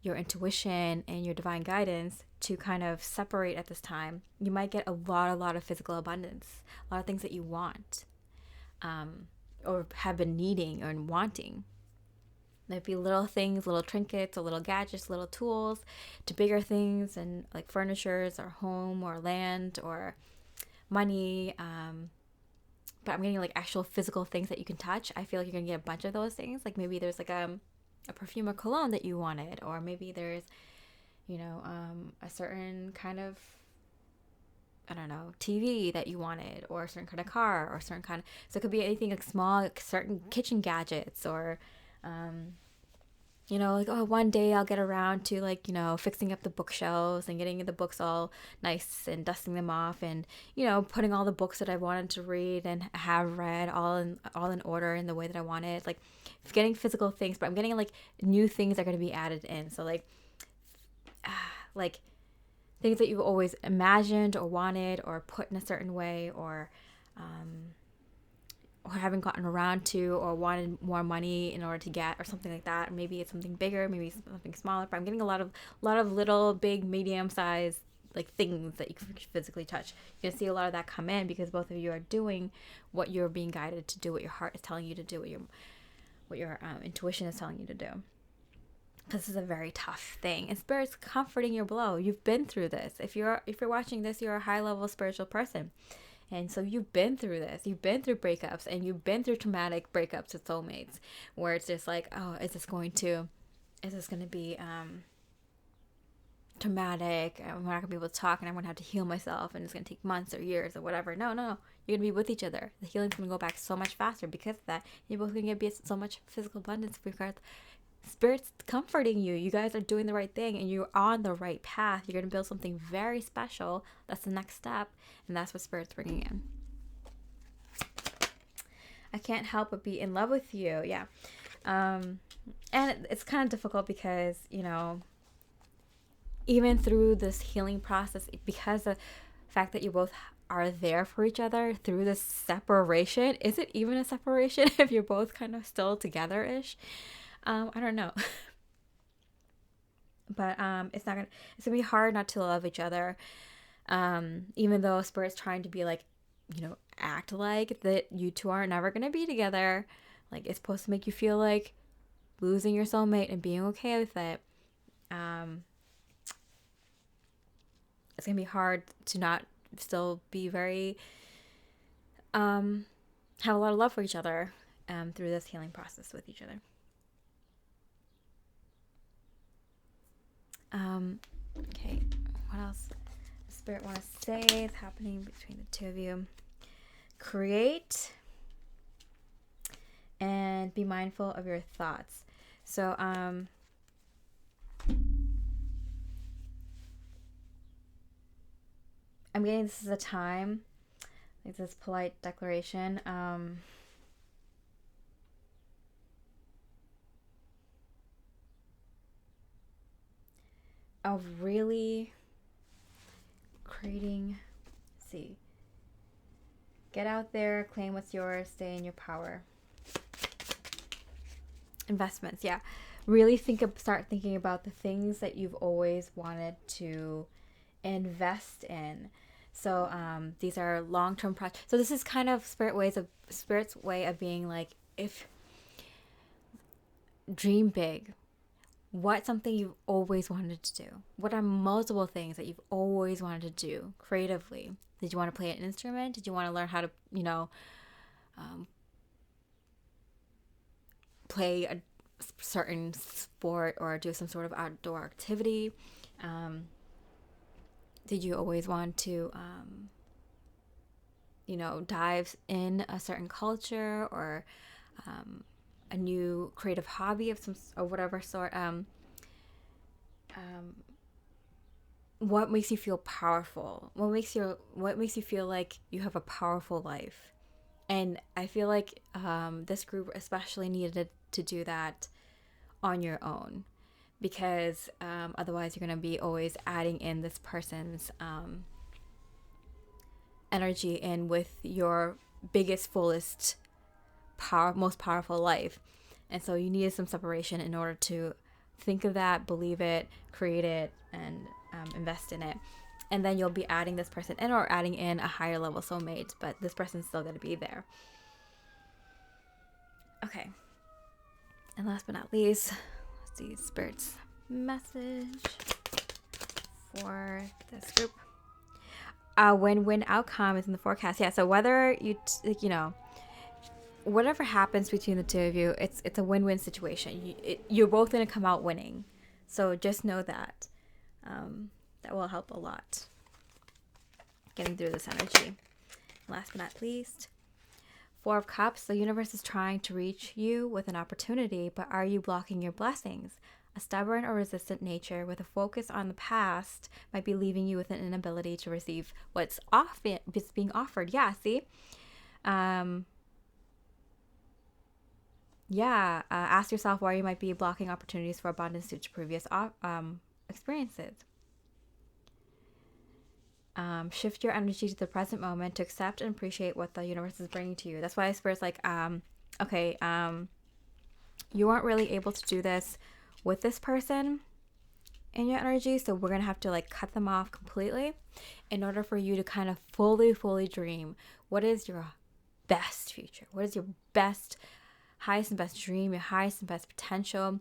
your intuition and your divine guidance to kind of separate at this time, you might get a lot of physical abundance, a lot of things that you want, or have been needing or wanting. There'd be little things, little trinkets, or little gadgets, little tools, to bigger things and like furnitures or home or land or money. But I'm getting like actual physical things that you can touch. I feel like you're gonna get a bunch of those things. Like maybe there's like a perfume or cologne that you wanted, or maybe there's, a certain kind of, I don't know, TV that you wanted, or a certain kind of car, or a certain kind of, so it could be anything like small, like certain kitchen gadgets, or like, oh, one day I'll get around to like, fixing up the bookshelves and getting the books all nice and dusting them off, and, putting all the books that I wanted to read and have read all in order in the way that I wanted. Like getting physical things, but I'm getting like new things are going to be added in. So like things that you've always imagined or wanted or put in a certain way, or haven't gotten around to, or wanted more money in order to get, or something like that. Or maybe it's something bigger, maybe something smaller, but I'm getting a lot of little, big, medium sized like things that you can physically touch. You're gonna see a lot of that come in because both of you are doing what you're being guided to do, what your heart is telling you to do, what your intuition is telling you to do. This is a very tough thing, and Spirit's comforting your blow. You've been through this. If you're watching this, you're a high level spiritual person. And so you've been through this. You've been through breakups, and you've been through traumatic breakups with soulmates, where it's just like, oh, is this going to be traumatic? I'm not gonna be able to talk, and I'm gonna have to heal myself, and it's gonna take months or years or whatever. No. You're gonna be with each other. The healing's gonna go back so much faster because of that. You're both gonna get so much physical abundance because Spirit's comforting you. You guys are doing the right thing, and you're on the right path. You're going to build something very special. That's the next step, and that's what Spirit's bringing in. I can't help but be in love with you. Yeah. And it's kind of difficult because, even through this healing process, because of the fact that you both are there for each other through this separation, is it even a separation if you're both kind of still together-ish? I don't know. But it's gonna be hard not to love each other. Even though Spirit's trying to be like, act like that you two are never gonna be together. Like, it's supposed to make you feel like losing your soulmate and being okay with it. It's gonna be hard to not still be very have a lot of love for each other through this healing process with each other. Okay, what else does Spirit want to say is happening between the two of you? Create and be mindful of your thoughts. So I'm getting this is a time, like this polite declaration, of really creating, see, get out there, claim what's yours, stay in your power. Investments, yeah. Really start thinking about the things that you've always wanted to invest in. So these are long-term projects. So this is kind of Spirit's way of being like, if dream big. What's something you've always wanted to do? What are multiple things that you've always wanted to do creatively? Did you want to play an instrument? Did you want to learn how to, play a certain sport or do some sort of outdoor activity? Did you always want to, dive in a certain culture or a new creative hobby of some or whatever sort? What makes you feel powerful? What makes you feel like you have a powerful life? And I feel like this group especially needed to do that on your own, because otherwise you're going to be always adding in this person's energy in with your biggest, fullest, most powerful life. And so you needed some separation in order to think of that, believe it, create it, and invest in it. And then you'll be adding this person in or adding in a higher level soulmate, but this person's still going to be there. Okay. And last but not least, let's see Spirit's message for this group. Win-win outcome is in the forecast. Yeah, so whether whatever happens between the two of you, it's a win-win situation. You're both going to come out winning. So just know that. That will help a lot getting through this energy. Last but not least, Four of Cups. The universe is trying to reach you with an opportunity, but are you blocking your blessings? A stubborn or resistant nature with a focus on the past might be leaving you with an inability to receive what's being offered. Yeah, see? Ask yourself why you might be blocking opportunities for abundance due to previous experiences. Shift your energy to the present moment to accept and appreciate what the universe is bringing to you. That's why Spirit's like, you weren't really able to do this with this person in your energy, so we're going to have to like cut them off completely in order for you to kind of fully dream. What is your best future? What is your highest and best dream, your highest and best potential?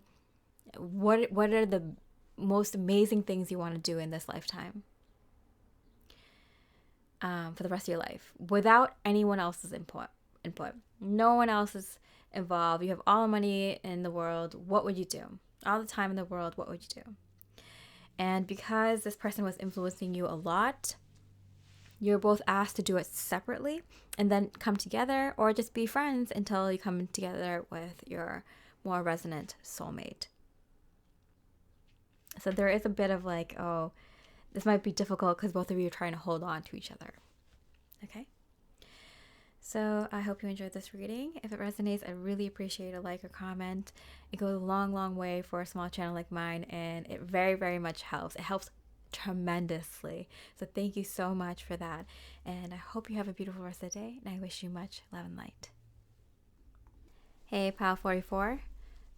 What are the most amazing things you want to do in this lifetime? For the rest of your life, without anyone else's input. No one else is involved. You have all the money in the world. What would you do? All the time in the world. What would you do? And because this person was influencing you a lot, you're both asked to do it separately and then come together, or just be friends until you come together with your more resonant soulmate. So there is a bit of like, oh, this might be difficult because both of you are trying to hold on to each other. Okay? So I hope you enjoyed this reading. If it resonates, I really appreciate a like or comment. It goes a long way for a small channel like mine, and it very, very much helps. It helps tremendously. So thank you so much for that. And I hope you have a beautiful rest of the day, and I wish you much love and light. Hey, Pal 44,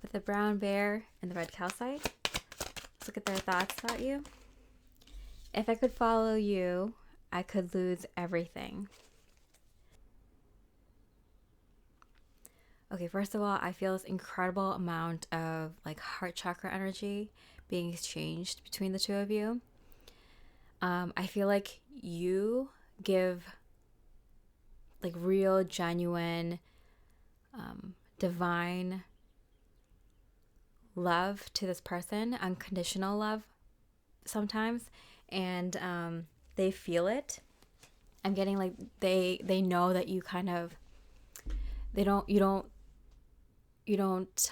with the brown bear and the red calcite. Let's look at their thoughts about you. If I could follow you, I could lose everything. Okay, first of all, I feel this incredible amount of like heart chakra energy being exchanged between the two of you. I feel like you give like real, genuine, divine love to this person, unconditional love sometimes. And they feel it. I'm getting like they know that you kind of you don't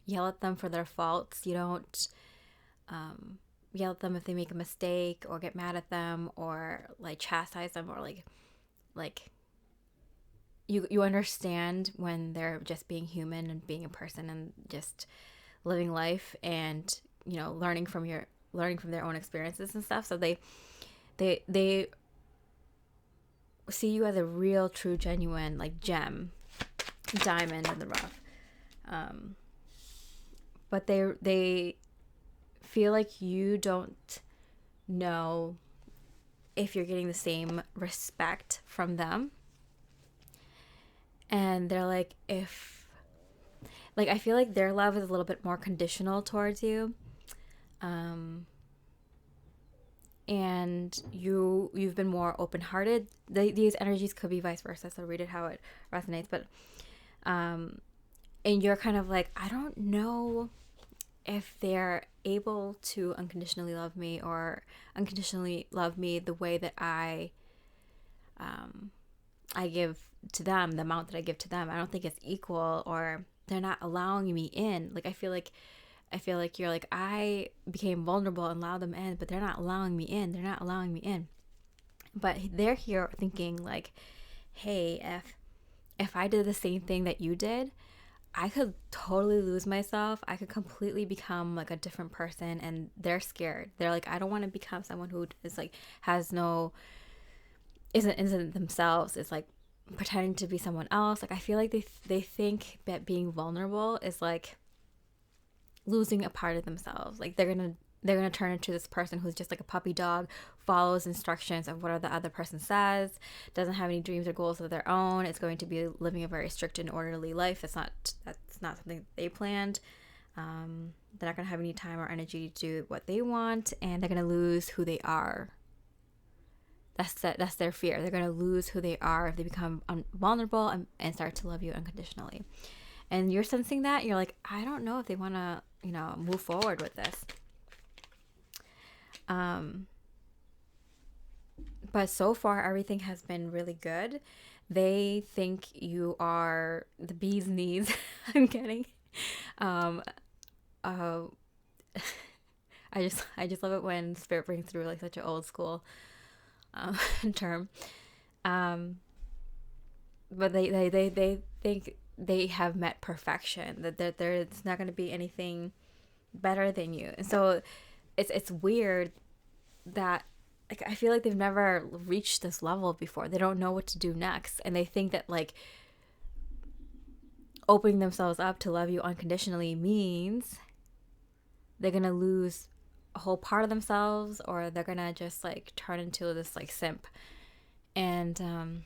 yell at them for their faults. You don't yell at them if they make a mistake, or get mad at them, or like chastise them, or like you understand when they're just being human and being a person and just living life, and learning from their own experiences and stuff. So they see you as a real, true, genuine, like gem, diamond in the rough. But they feel like you don't know if you're getting the same respect from them. And they're like, I feel like their love is a little bit more conditional towards you. And you've been more open-hearted. These energies could be vice versa, so read it how it resonates. But and you're kind of like, I don't know if they're able to unconditionally love me, or unconditionally love me the way that I give to them, the amount that I give to them. I don't think it's equal, or they're not allowing me in. Like, I feel like you're like, I became vulnerable and allowed them in, but they're not allowing me in. They're not allowing me in. But they're here thinking like, hey, if I did the same thing that you did, I could totally lose myself. I could completely become like a different person. And they're scared. They're like, I don't want to become someone who is like, isn't themselves. It's like pretending to be someone else. Like, I feel like they think that being vulnerable is like losing a part of themselves. Like, they're gonna turn into this person who's just like a puppy dog, follows instructions of what the other person says, doesn't have any dreams or goals of their own. It's going to be living a very strict and orderly life. That's not something they planned. They're not gonna have any time or energy to do what they want, and they're gonna lose who they are. That's their fear. They're gonna lose who they are if they become vulnerable and start to love you unconditionally. And you're sensing that. You're like, I don't know if they want to, move forward with this. But so far, everything has been really good. They think you are the bee's knees. I'm kidding. I just love it when spirit brings through like such an old school term. But they think they have met perfection, that there's not going to be anything better than you. And so it's weird that, like, I feel like they've never reached this level before. They don't know what to do next, and they think that like opening themselves up to love you unconditionally means they're gonna lose a whole part of themselves, or they're gonna just like turn into this like simp. And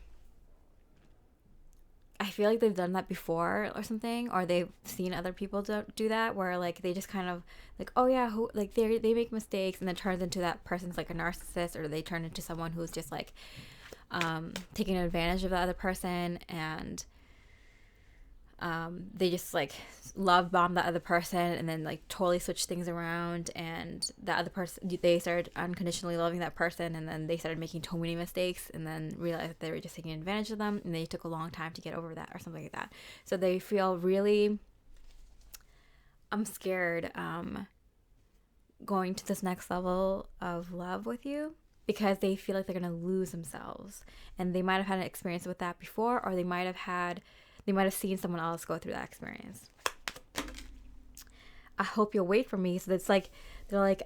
I feel like they've done that before or something, or they've seen other people do that, where like they just kind of like, oh yeah, who, like they make mistakes, and then turns into that person's like a narcissist, or they turn into someone who's just like taking advantage of the other person, and they just like love bomb that other person, and then like totally switch things around, and the other person, they started unconditionally loving that person, and then they started making too many mistakes, and then realized that they were just taking advantage of them, and they took a long time to get over that, or something like that. So they feel really, I'm scared going to this next level of love with you, because they feel like they're gonna lose themselves. And they might have had an experience with that before, or they might have seen someone else go through that experience. I hope you'll wait for me. So it's like, they're like,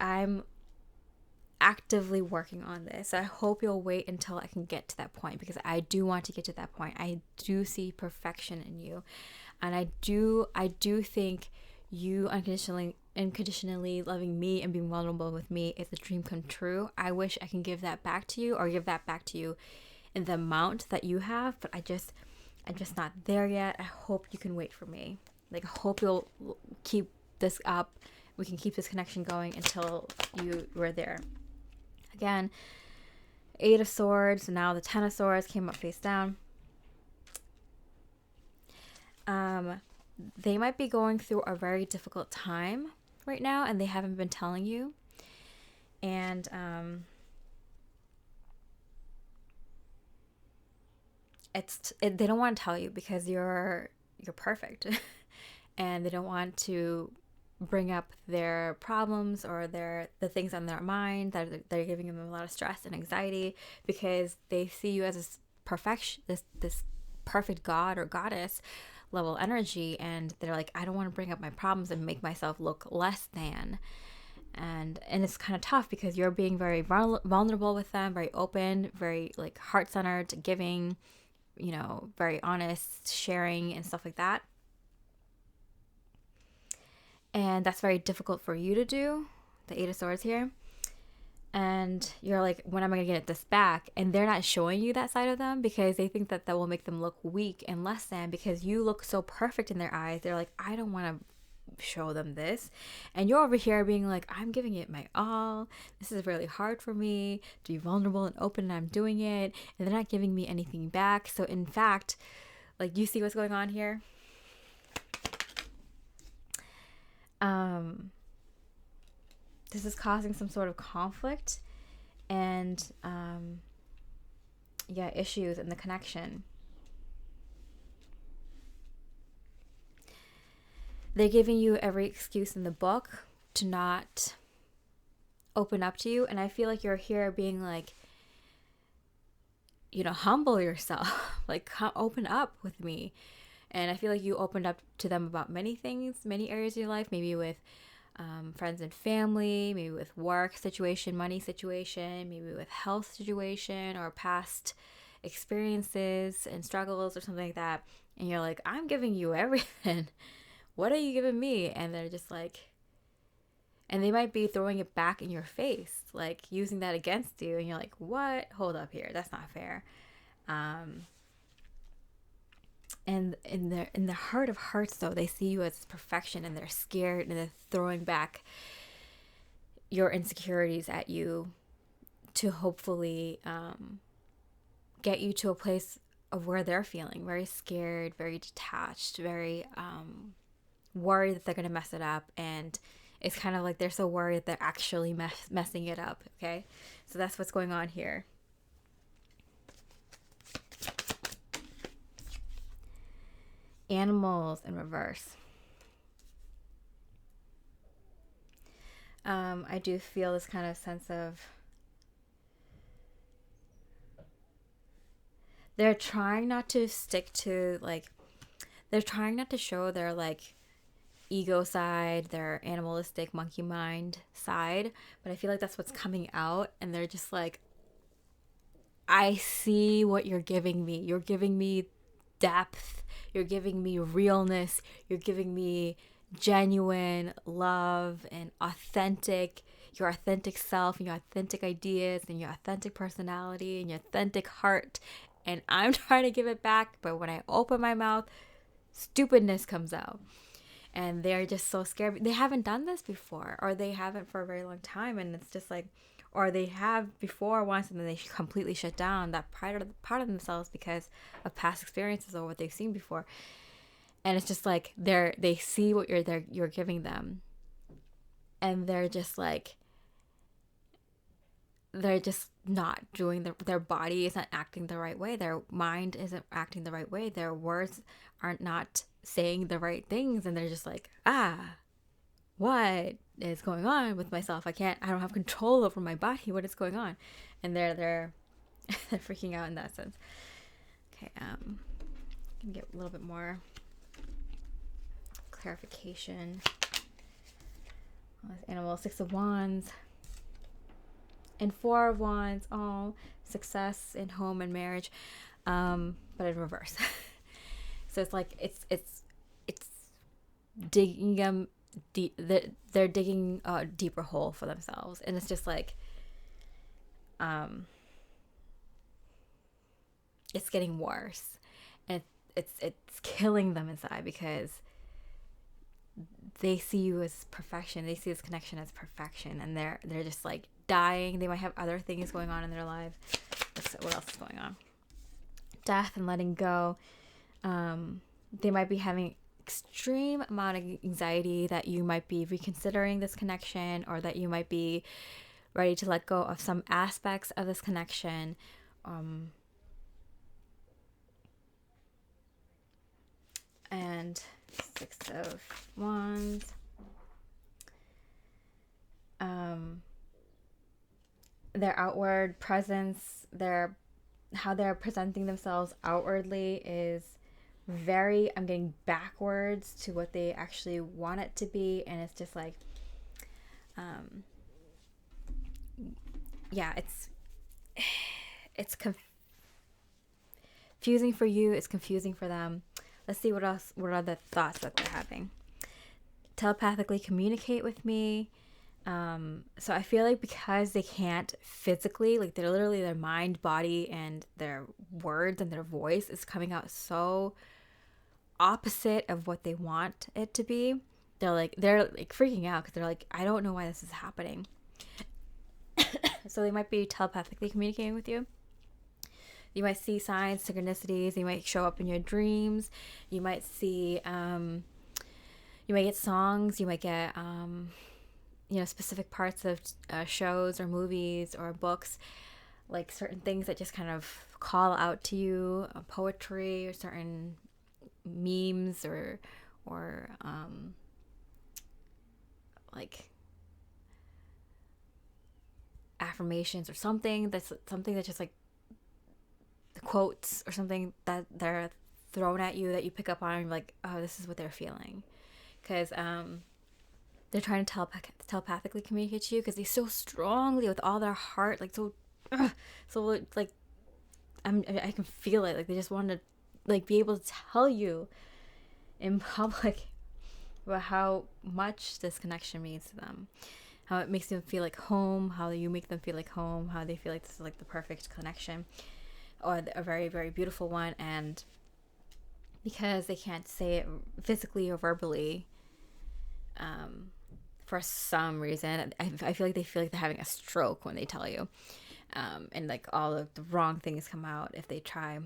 I'm actively working on this. I hope you'll wait until I can get to that point, because I do want to get to that point. I do see perfection in you. And I do think you unconditionally loving me and being vulnerable with me is a dream come true. I wish I can give that back to you, or give that back to you in the amount that you have, but I'm just not there yet. I hope you can wait for me. Like, I hope you'll keep this up. We can keep this connection going until we're there. Again, 8 of Swords, and now the 10 of Swords came up face down. They might be going through a very difficult time right now, and they haven't been telling you. And they don't want to tell you because you're perfect. And they don't want to bring up their problems or the things on their mind that they're giving them a lot of stress and anxiety, because they see you as this perfect god or goddess level energy, and they're like, I don't want to bring up my problems and make myself look less than. And it's kind of tough because you're being very vulnerable with them, very open, very like heart-centered, giving, very honest, sharing and stuff like that. And that's very difficult for you to do, the Eight of Swords here. And you're like, when am I going to get this back? And they're not showing you that side of them because they think that will make them look weak and less than, because you look so perfect in their eyes. They're like, I don't want to show them this. And you're over here being like, I'm giving it my all. This is really hard for me to be vulnerable and open, and I'm doing it. And they're not giving me anything back. So in fact, like, you see what's going on here? This is causing some sort of conflict and issues in the connection. They're giving you every excuse in the book to not open up to you, and I feel like you're here being like, humble yourself, like, open up with me. And I feel like you opened up to them about many things, many areas of your life, maybe with friends and family, maybe with work situation, money situation, maybe with health situation or past experiences and struggles or something like that. And you're like, I'm giving you everything. What are you giving me? And they're just like, and they might be throwing it back in your face, like using that against you. And you're like, what? Hold up here. That's not fair. And in the heart of hearts, though, they see you as perfection, and they're scared, and they're throwing back your insecurities at you to hopefully get you to a place of where they're feeling very scared, very detached, very worried that they're going to mess it up. And it's kind of like they're so worried that they're actually messing it up, okay? So that's what's going on here. Animals in reverse. I do feel this kind of sense of they're trying not to stick to, like, they're trying not to show their, like, ego side, their animalistic monkey mind side, but I feel like that's what's coming out, and they're just like, I see what you're giving me. You're giving me depth. You're giving me realness. You're giving me genuine love and your authentic self and your authentic ideas and your authentic personality and your authentic heart. And I'm trying to give it back, but when I open my mouth, stupidness comes out. And they're just so scared. They haven't done this before, or they haven't for a very long time. And it's just like, or they have before once and then they completely shut down that part of themselves because of past experiences or what they've seen before. And it's just like they see what you're giving them, and they're just like, they're just not doing their body isn't acting the right way, their mind isn't acting the right way, their words aren't not saying the right things, and they're just like, what is going on with myself? I don't have control over my body. What is going on? And they're freaking out in that sense. Okay, can get a little bit more clarification. Animal, Six of Wands and Four of Wands. Oh, success in home and marriage, but in reverse. So it's like it's digging them. They're digging a deeper hole for themselves, and it's just like it's getting worse, and it's killing them inside because they see you as perfection. They see this connection as perfection, and they're just like dying. They might have other things going on in their life. What else is going on? Death and letting go. They might be having extreme amount of anxiety that you might be reconsidering this connection, or that you might be ready to let go of some aspects of this connection. And Six of Wands. their outward presence, how they're presenting themselves outwardly is very, I'm getting backwards to what they actually want it to be. And it's just like, yeah, it's confusing for you. It's confusing for them. Let's see what other thoughts that they're having. Telepathically communicate with me. So I feel like because they can't physically, like they're literally, their mind, body, and their words and their voice is coming out so opposite of what they want it to be. They're like freaking out because they're like, I don't know why this is happening. So they might be telepathically communicating with you. You might see signs, synchronicities. They might show up in your dreams. You might see, you might get songs. You might get, specific parts of shows or movies or books, like certain things that just kind of call out to you, poetry or certain memes or like affirmations or something that's just like quotes or something that they're thrown at you that you pick up on and you're like, oh, this is what they're feeling, because they're trying to telepathically communicate to you because they so strongly, with all their heart, like so like I can feel it, like they just want to like be able to tell you in public about how much this connection means to them, how it makes them feel like home, how you make them feel like home, how they feel like this is like the perfect connection or a very, very beautiful one. And because they can't say it physically or verbally, for some reason, I feel like they feel like they're having a stroke when they tell you, and like all of the wrong things come out if they try.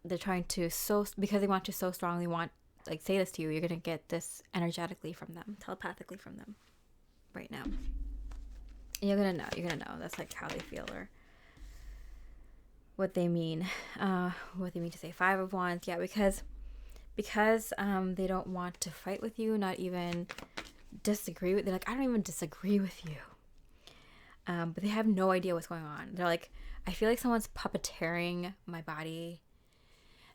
They're trying to, because they want to so strongly like say this to you, you're gonna get this energetically from them, telepathically from them right now. And you're gonna know that's like how they feel or what they mean to say. 5 of Wands, yeah, because they don't want to fight with you, not even disagree with. They're like, I don't even disagree with you, but they have no idea what's going on. They're like, I feel like someone's puppeteering my body,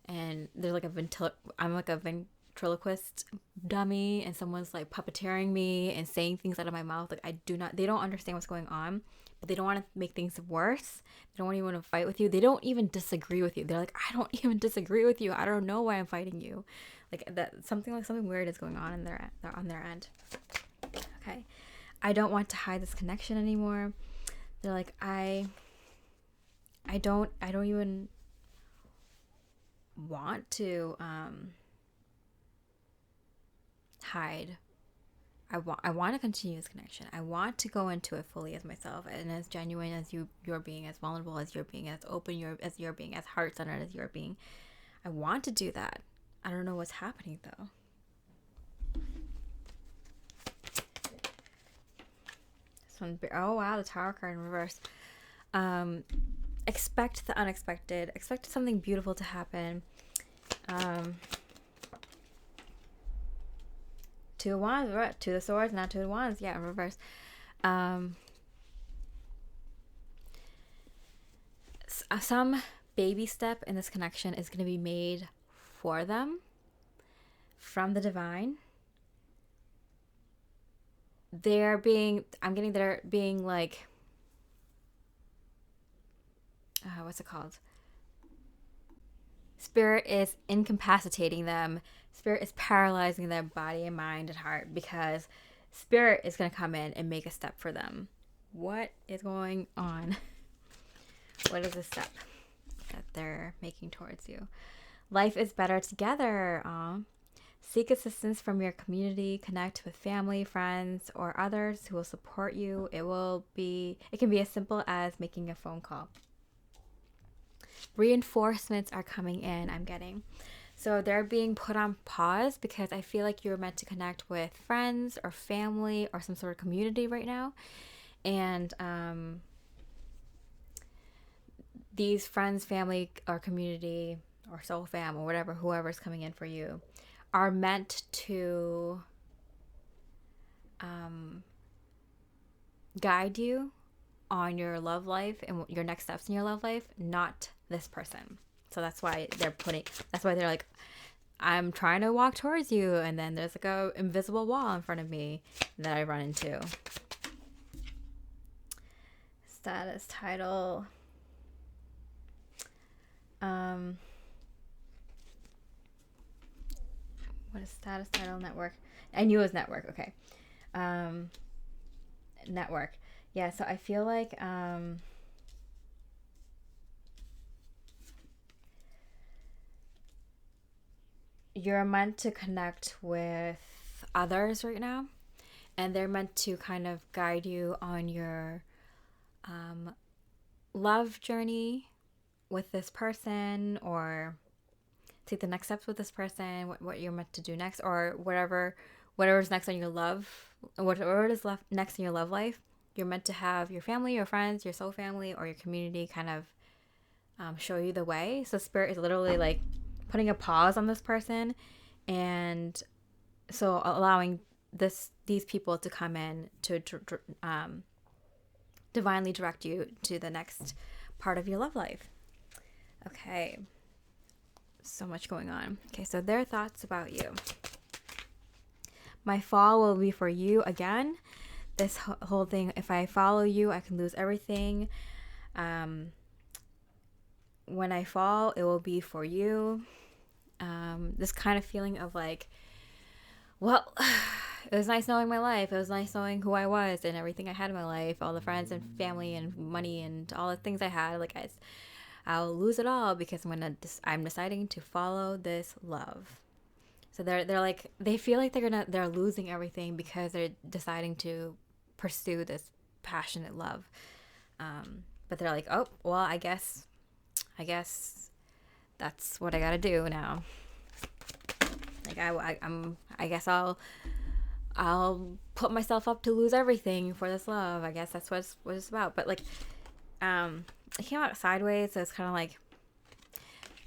and there's like I'm like a ventriloquist dummy, and someone's like puppeteering me and saying things out of my mouth. Like they don't understand what's going on, but they don't want to make things worse. They don't even want to fight with you. They don't even disagree with you. They're like, I don't even disagree with you. I don't know why I'm fighting you. Like that, something weird is going on on their end. Okay, I don't want to hide this connection anymore. They're like, I don't even want to hide. I want to continue this connection. I want to go into it fully as myself and as genuine as you're being, as vulnerable as you're being, as open as you're being, as heart-centered as you're being. I want to do that. I don't know what's happening though. This one, oh wow, the Tower card in reverse. Expect the unexpected. Expect something beautiful to happen. 2 of Wands, right? 2 of Swords, not 2 of Wands. Yeah, in reverse. Some baby step in this connection is going to be made for them from the divine. They're being like, what's it called? Spirit is incapacitating them. Spirit is paralyzing their body and mind and heart because Spirit is going to come in and make a step for them. What is going on? What is the step that they're making towards you? Life is better together. Seek assistance from your community. Connect with family, friends, or others who will support you. It can be as simple as making a phone call. Reinforcements are coming in, I'm getting. So they're being put on pause because I feel like you're meant to connect with friends or family or some sort of community right now. And these friends, family, or community, or soul fam, or whatever, whoever's coming in for you, are meant to guide you on your love life and your next steps in your love life, not this person. So that's why they're like, I'm trying to walk towards you, and then there's like a invisible wall in front of me that I run into. Status title. What is status title? Network. I knew it was network. Okay. Network. Yeah, so I feel like you're meant to connect with others right now, and they're meant to kind of guide you on your love journey with this person, or take the next steps with this person, what you're meant to do next, or whatever's next on your whatever is left next in your love life. You're meant to have your family, your friends, your soul family, or your community kind of show you the way. So spirit is literally like putting a pause on this person, and so allowing these people to come in to divinely direct you to the next part of your love life. Okay, so much going on. Okay, so their thoughts about you. My fall will be for you again. This whole thing, if I follow you, I can lose everything. When I fall, it will be for you. This kind of feeling of like, well, it was nice knowing my life. It was nice knowing who I was and everything I had in my life, all the friends and family and money and all the things I had. Like, I'll lose it all because I'm deciding to follow this love. So they're like, they feel like they're losing everything because they're deciding to pursue this passionate love. But they're like, oh, well, I guess that's what I gotta do now. Like I guess I'll put myself up to lose everything for this love. I guess that's what it's about. But like, it came out sideways, so it's kind of like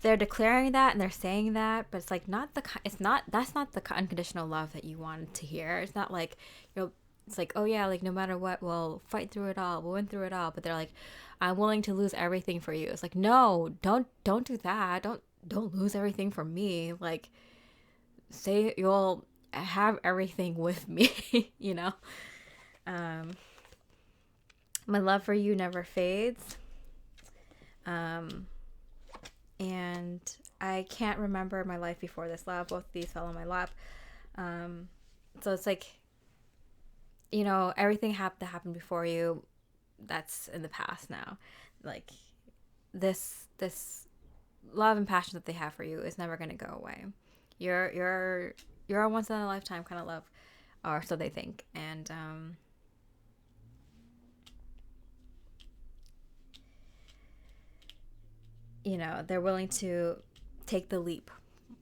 they're declaring that and they're saying that, but it's like that's not the unconditional love that you wanted to hear. It's not like, it's like, oh yeah, like no matter what, we'll fight through it all, we'll win through it all. But they're like, I'm willing to lose everything for you. It's like, no, don't do that. Don't lose everything for me. Like, say you'll have everything with me, My love for you never fades. And I can't remember my life before this love. Both of these fell on my lap. So it's like, everything that happened before you, that's in the past now. Like, this love and passion that they have for you is never going to go away. You're a once in a lifetime kind of love, or so they think. And they're willing to take the leap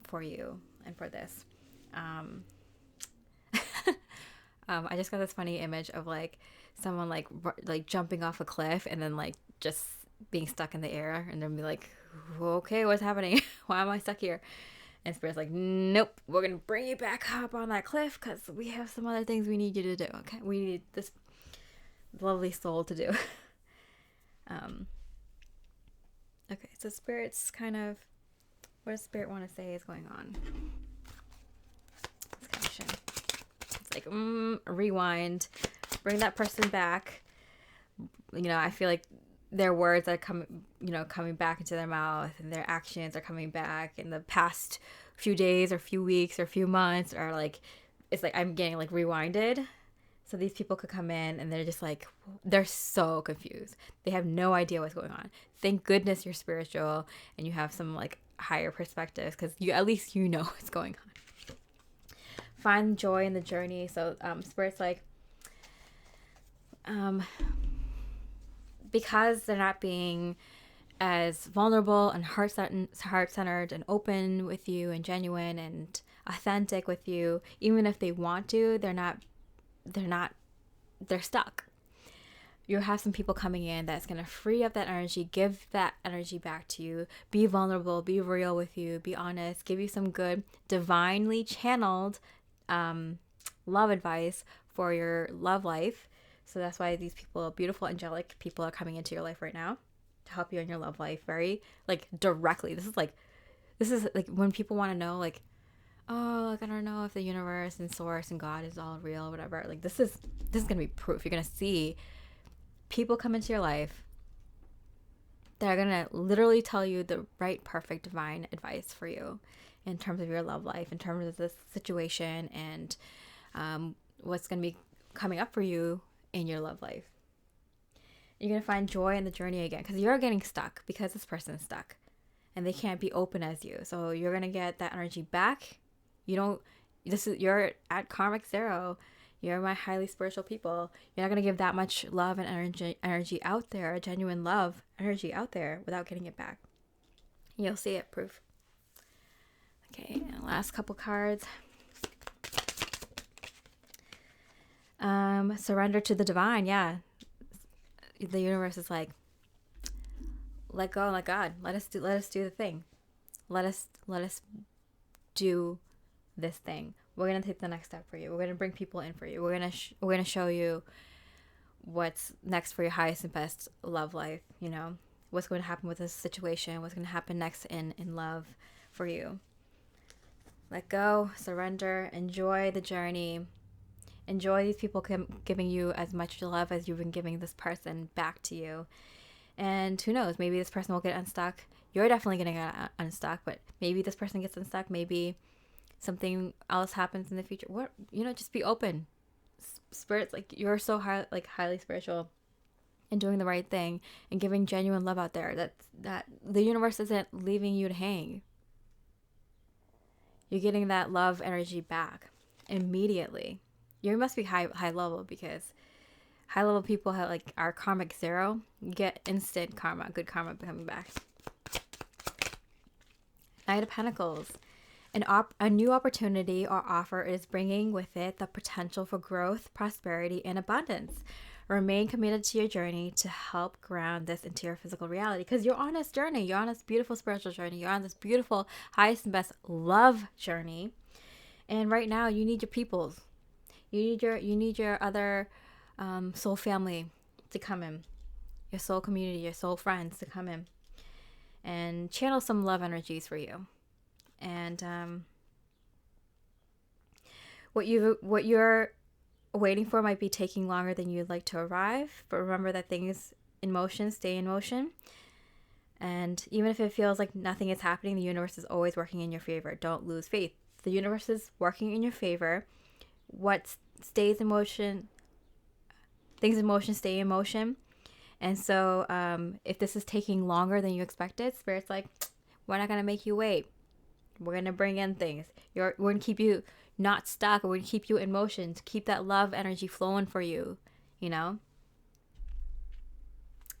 for you and for this. I just got this funny image of like someone like jumping off a cliff and then like just being stuck in the air, and then be like, okay, what's happening? Why am I stuck here? And Spirit's like, nope, we're gonna bring you back up on that cliff because we have some other things we need you to do. Okay, we need this lovely soul to do. Okay, so Spirit's kind of, what does Spirit want to say is going on? This connection. It's like, rewind, bring that person back. I feel like their words are coming back into their mouth, and their actions are coming back in the past few days or few weeks or few months, or like, it's like I'm getting like rewinded. So these people could come in and they're just like, they're so confused. They have no idea what's going on. Thank goodness you're spiritual and you have some like higher perspectives, because at least you know what's going on. Find joy in the journey. So Spirit's like, because they're not being as vulnerable and heart-centered and open with you and genuine and authentic with you, even if they want to, they're stuck. You'll have some people coming in that's going to free up that energy, give that energy back to you, be vulnerable, be real with you, be honest, give you some good, divinely channeled love advice for your love life. So that's why these people, beautiful, angelic people, are coming into your life right now to help you in your love life very, like, directly. This is like when people want to know, like, oh, like, I don't know if the universe and source and God is all real or whatever. Like, this is gonna be proof. You're gonna see people come into your life that are gonna literally tell you the right, perfect, divine advice for you in terms of your love life, in terms of this situation, and what's gonna be coming up for you in your love life. You're gonna find joy in the journey again, because you're getting stuck because this person's stuck and they can't be open as you. So you're gonna get that energy back. You're at karmic zero. You're my highly spiritual people. You're not going to give that much love and energy out there, genuine love energy out there, without getting it back. You'll see it, proof. Okay, and last couple cards. Surrender to the divine. Yeah. The universe is like, let go and let God. Let us do the thing. Let us do this thing. We're gonna take the next step for you. We're gonna bring people in for you. We're gonna show you what's next for your highest and best love life. You know, what's going to happen with this situation. What's going to happen next in love for you. Let go, surrender, enjoy the journey. Enjoy these people giving you as much love as you've been giving this person back to you. And who knows, maybe this person will get unstuck. You're definitely going to get unstuck, but maybe this person gets unstuck. Maybe something else happens in the future. Just be open. Spirits, like, you're so highly spiritual and doing the right thing and giving genuine love out there. That the universe isn't leaving you to hang. You're getting that love energy back immediately. You must be high level, because high level people are karmic zero. You get instant karma, good karma coming back. Knight of Pentacles. A new opportunity or offer is bringing with it the potential for growth, prosperity, and abundance. Remain committed to your journey to help ground this into your physical reality, because you're on this journey. You're on this beautiful spiritual journey. You're on this beautiful, highest and best love journey. And right now, you need your peoples. You need your other soul family to come in, your soul community, your soul friends to come in and channel some love energies for you. And what you're waiting for might be taking longer than you'd like to arrive, but remember that things in motion stay in motion. And even if it feels like nothing is happening, the universe is always working in your favor. Don't lose faith. The universe is working in your favor. What stays in motion, things in motion stay in motion. And so if this is taking longer than you expected, Spirit's like, we're not going to make you wait. We're going to bring in things. We're going to keep you not stuck. We're going to keep you in motion to keep that love energy flowing for you,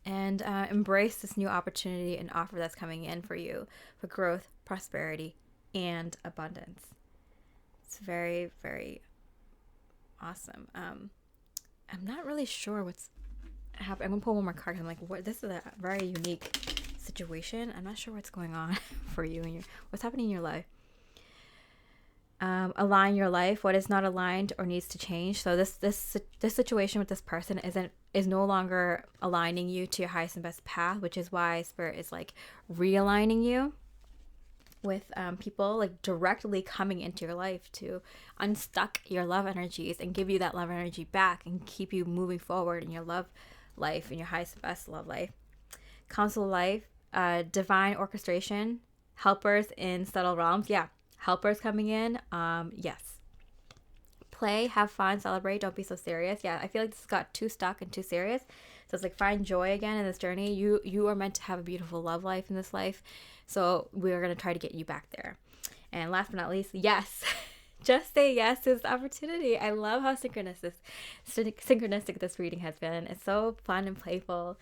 And embrace this new opportunity and offer that's coming in for you for growth, prosperity, and abundance. It's very, very awesome. I'm not really sure what's happening. I'm going to pull one more card. I'm like, what? This is a very unique situation. I'm not sure what's going on for you and what's happening in your life. Align your life. What is not aligned or needs to change. So this situation with this person is no longer aligning you to your highest and best path, which is why Spirit is like realigning you with people like directly coming into your life to unstuck your love energies and give you that love energy back and keep you moving forward in your love life, in your highest and best love life. Council life, divine orchestration, helpers in subtle realms. Yeah. Helpers coming in. Yes. Play, have fun, celebrate. Don't be so serious. Yeah, I feel like this got too stuck and too serious. So it's like, find joy again in this journey. You are meant to have a beautiful love life in this life. So we're going to try to get you back there. And last but not least, yes. Just say yes to this opportunity. I love how synchronistic this reading has been. It's so fun and playful.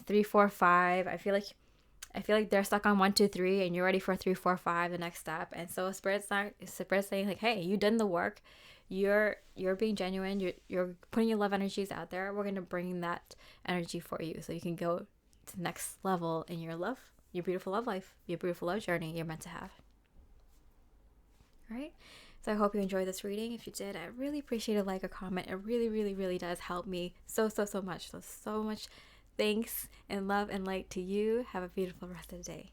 3, 4, 5. I feel like they're stuck on 1, 2, 3, and you're ready for 3, 4, 5, the next step. And so Spirit's saying like, hey, you done the work. You're being genuine. You're putting your love energies out there. We're gonna bring that energy for you, so you can go to the next level in your beautiful love life, your beautiful love journey you're meant to have. All right. So I hope you enjoyed this reading. If you did, I really appreciate a like or comment. It really, really, really does help me so much. So much thanks and love and light to you. Have a beautiful rest of the day.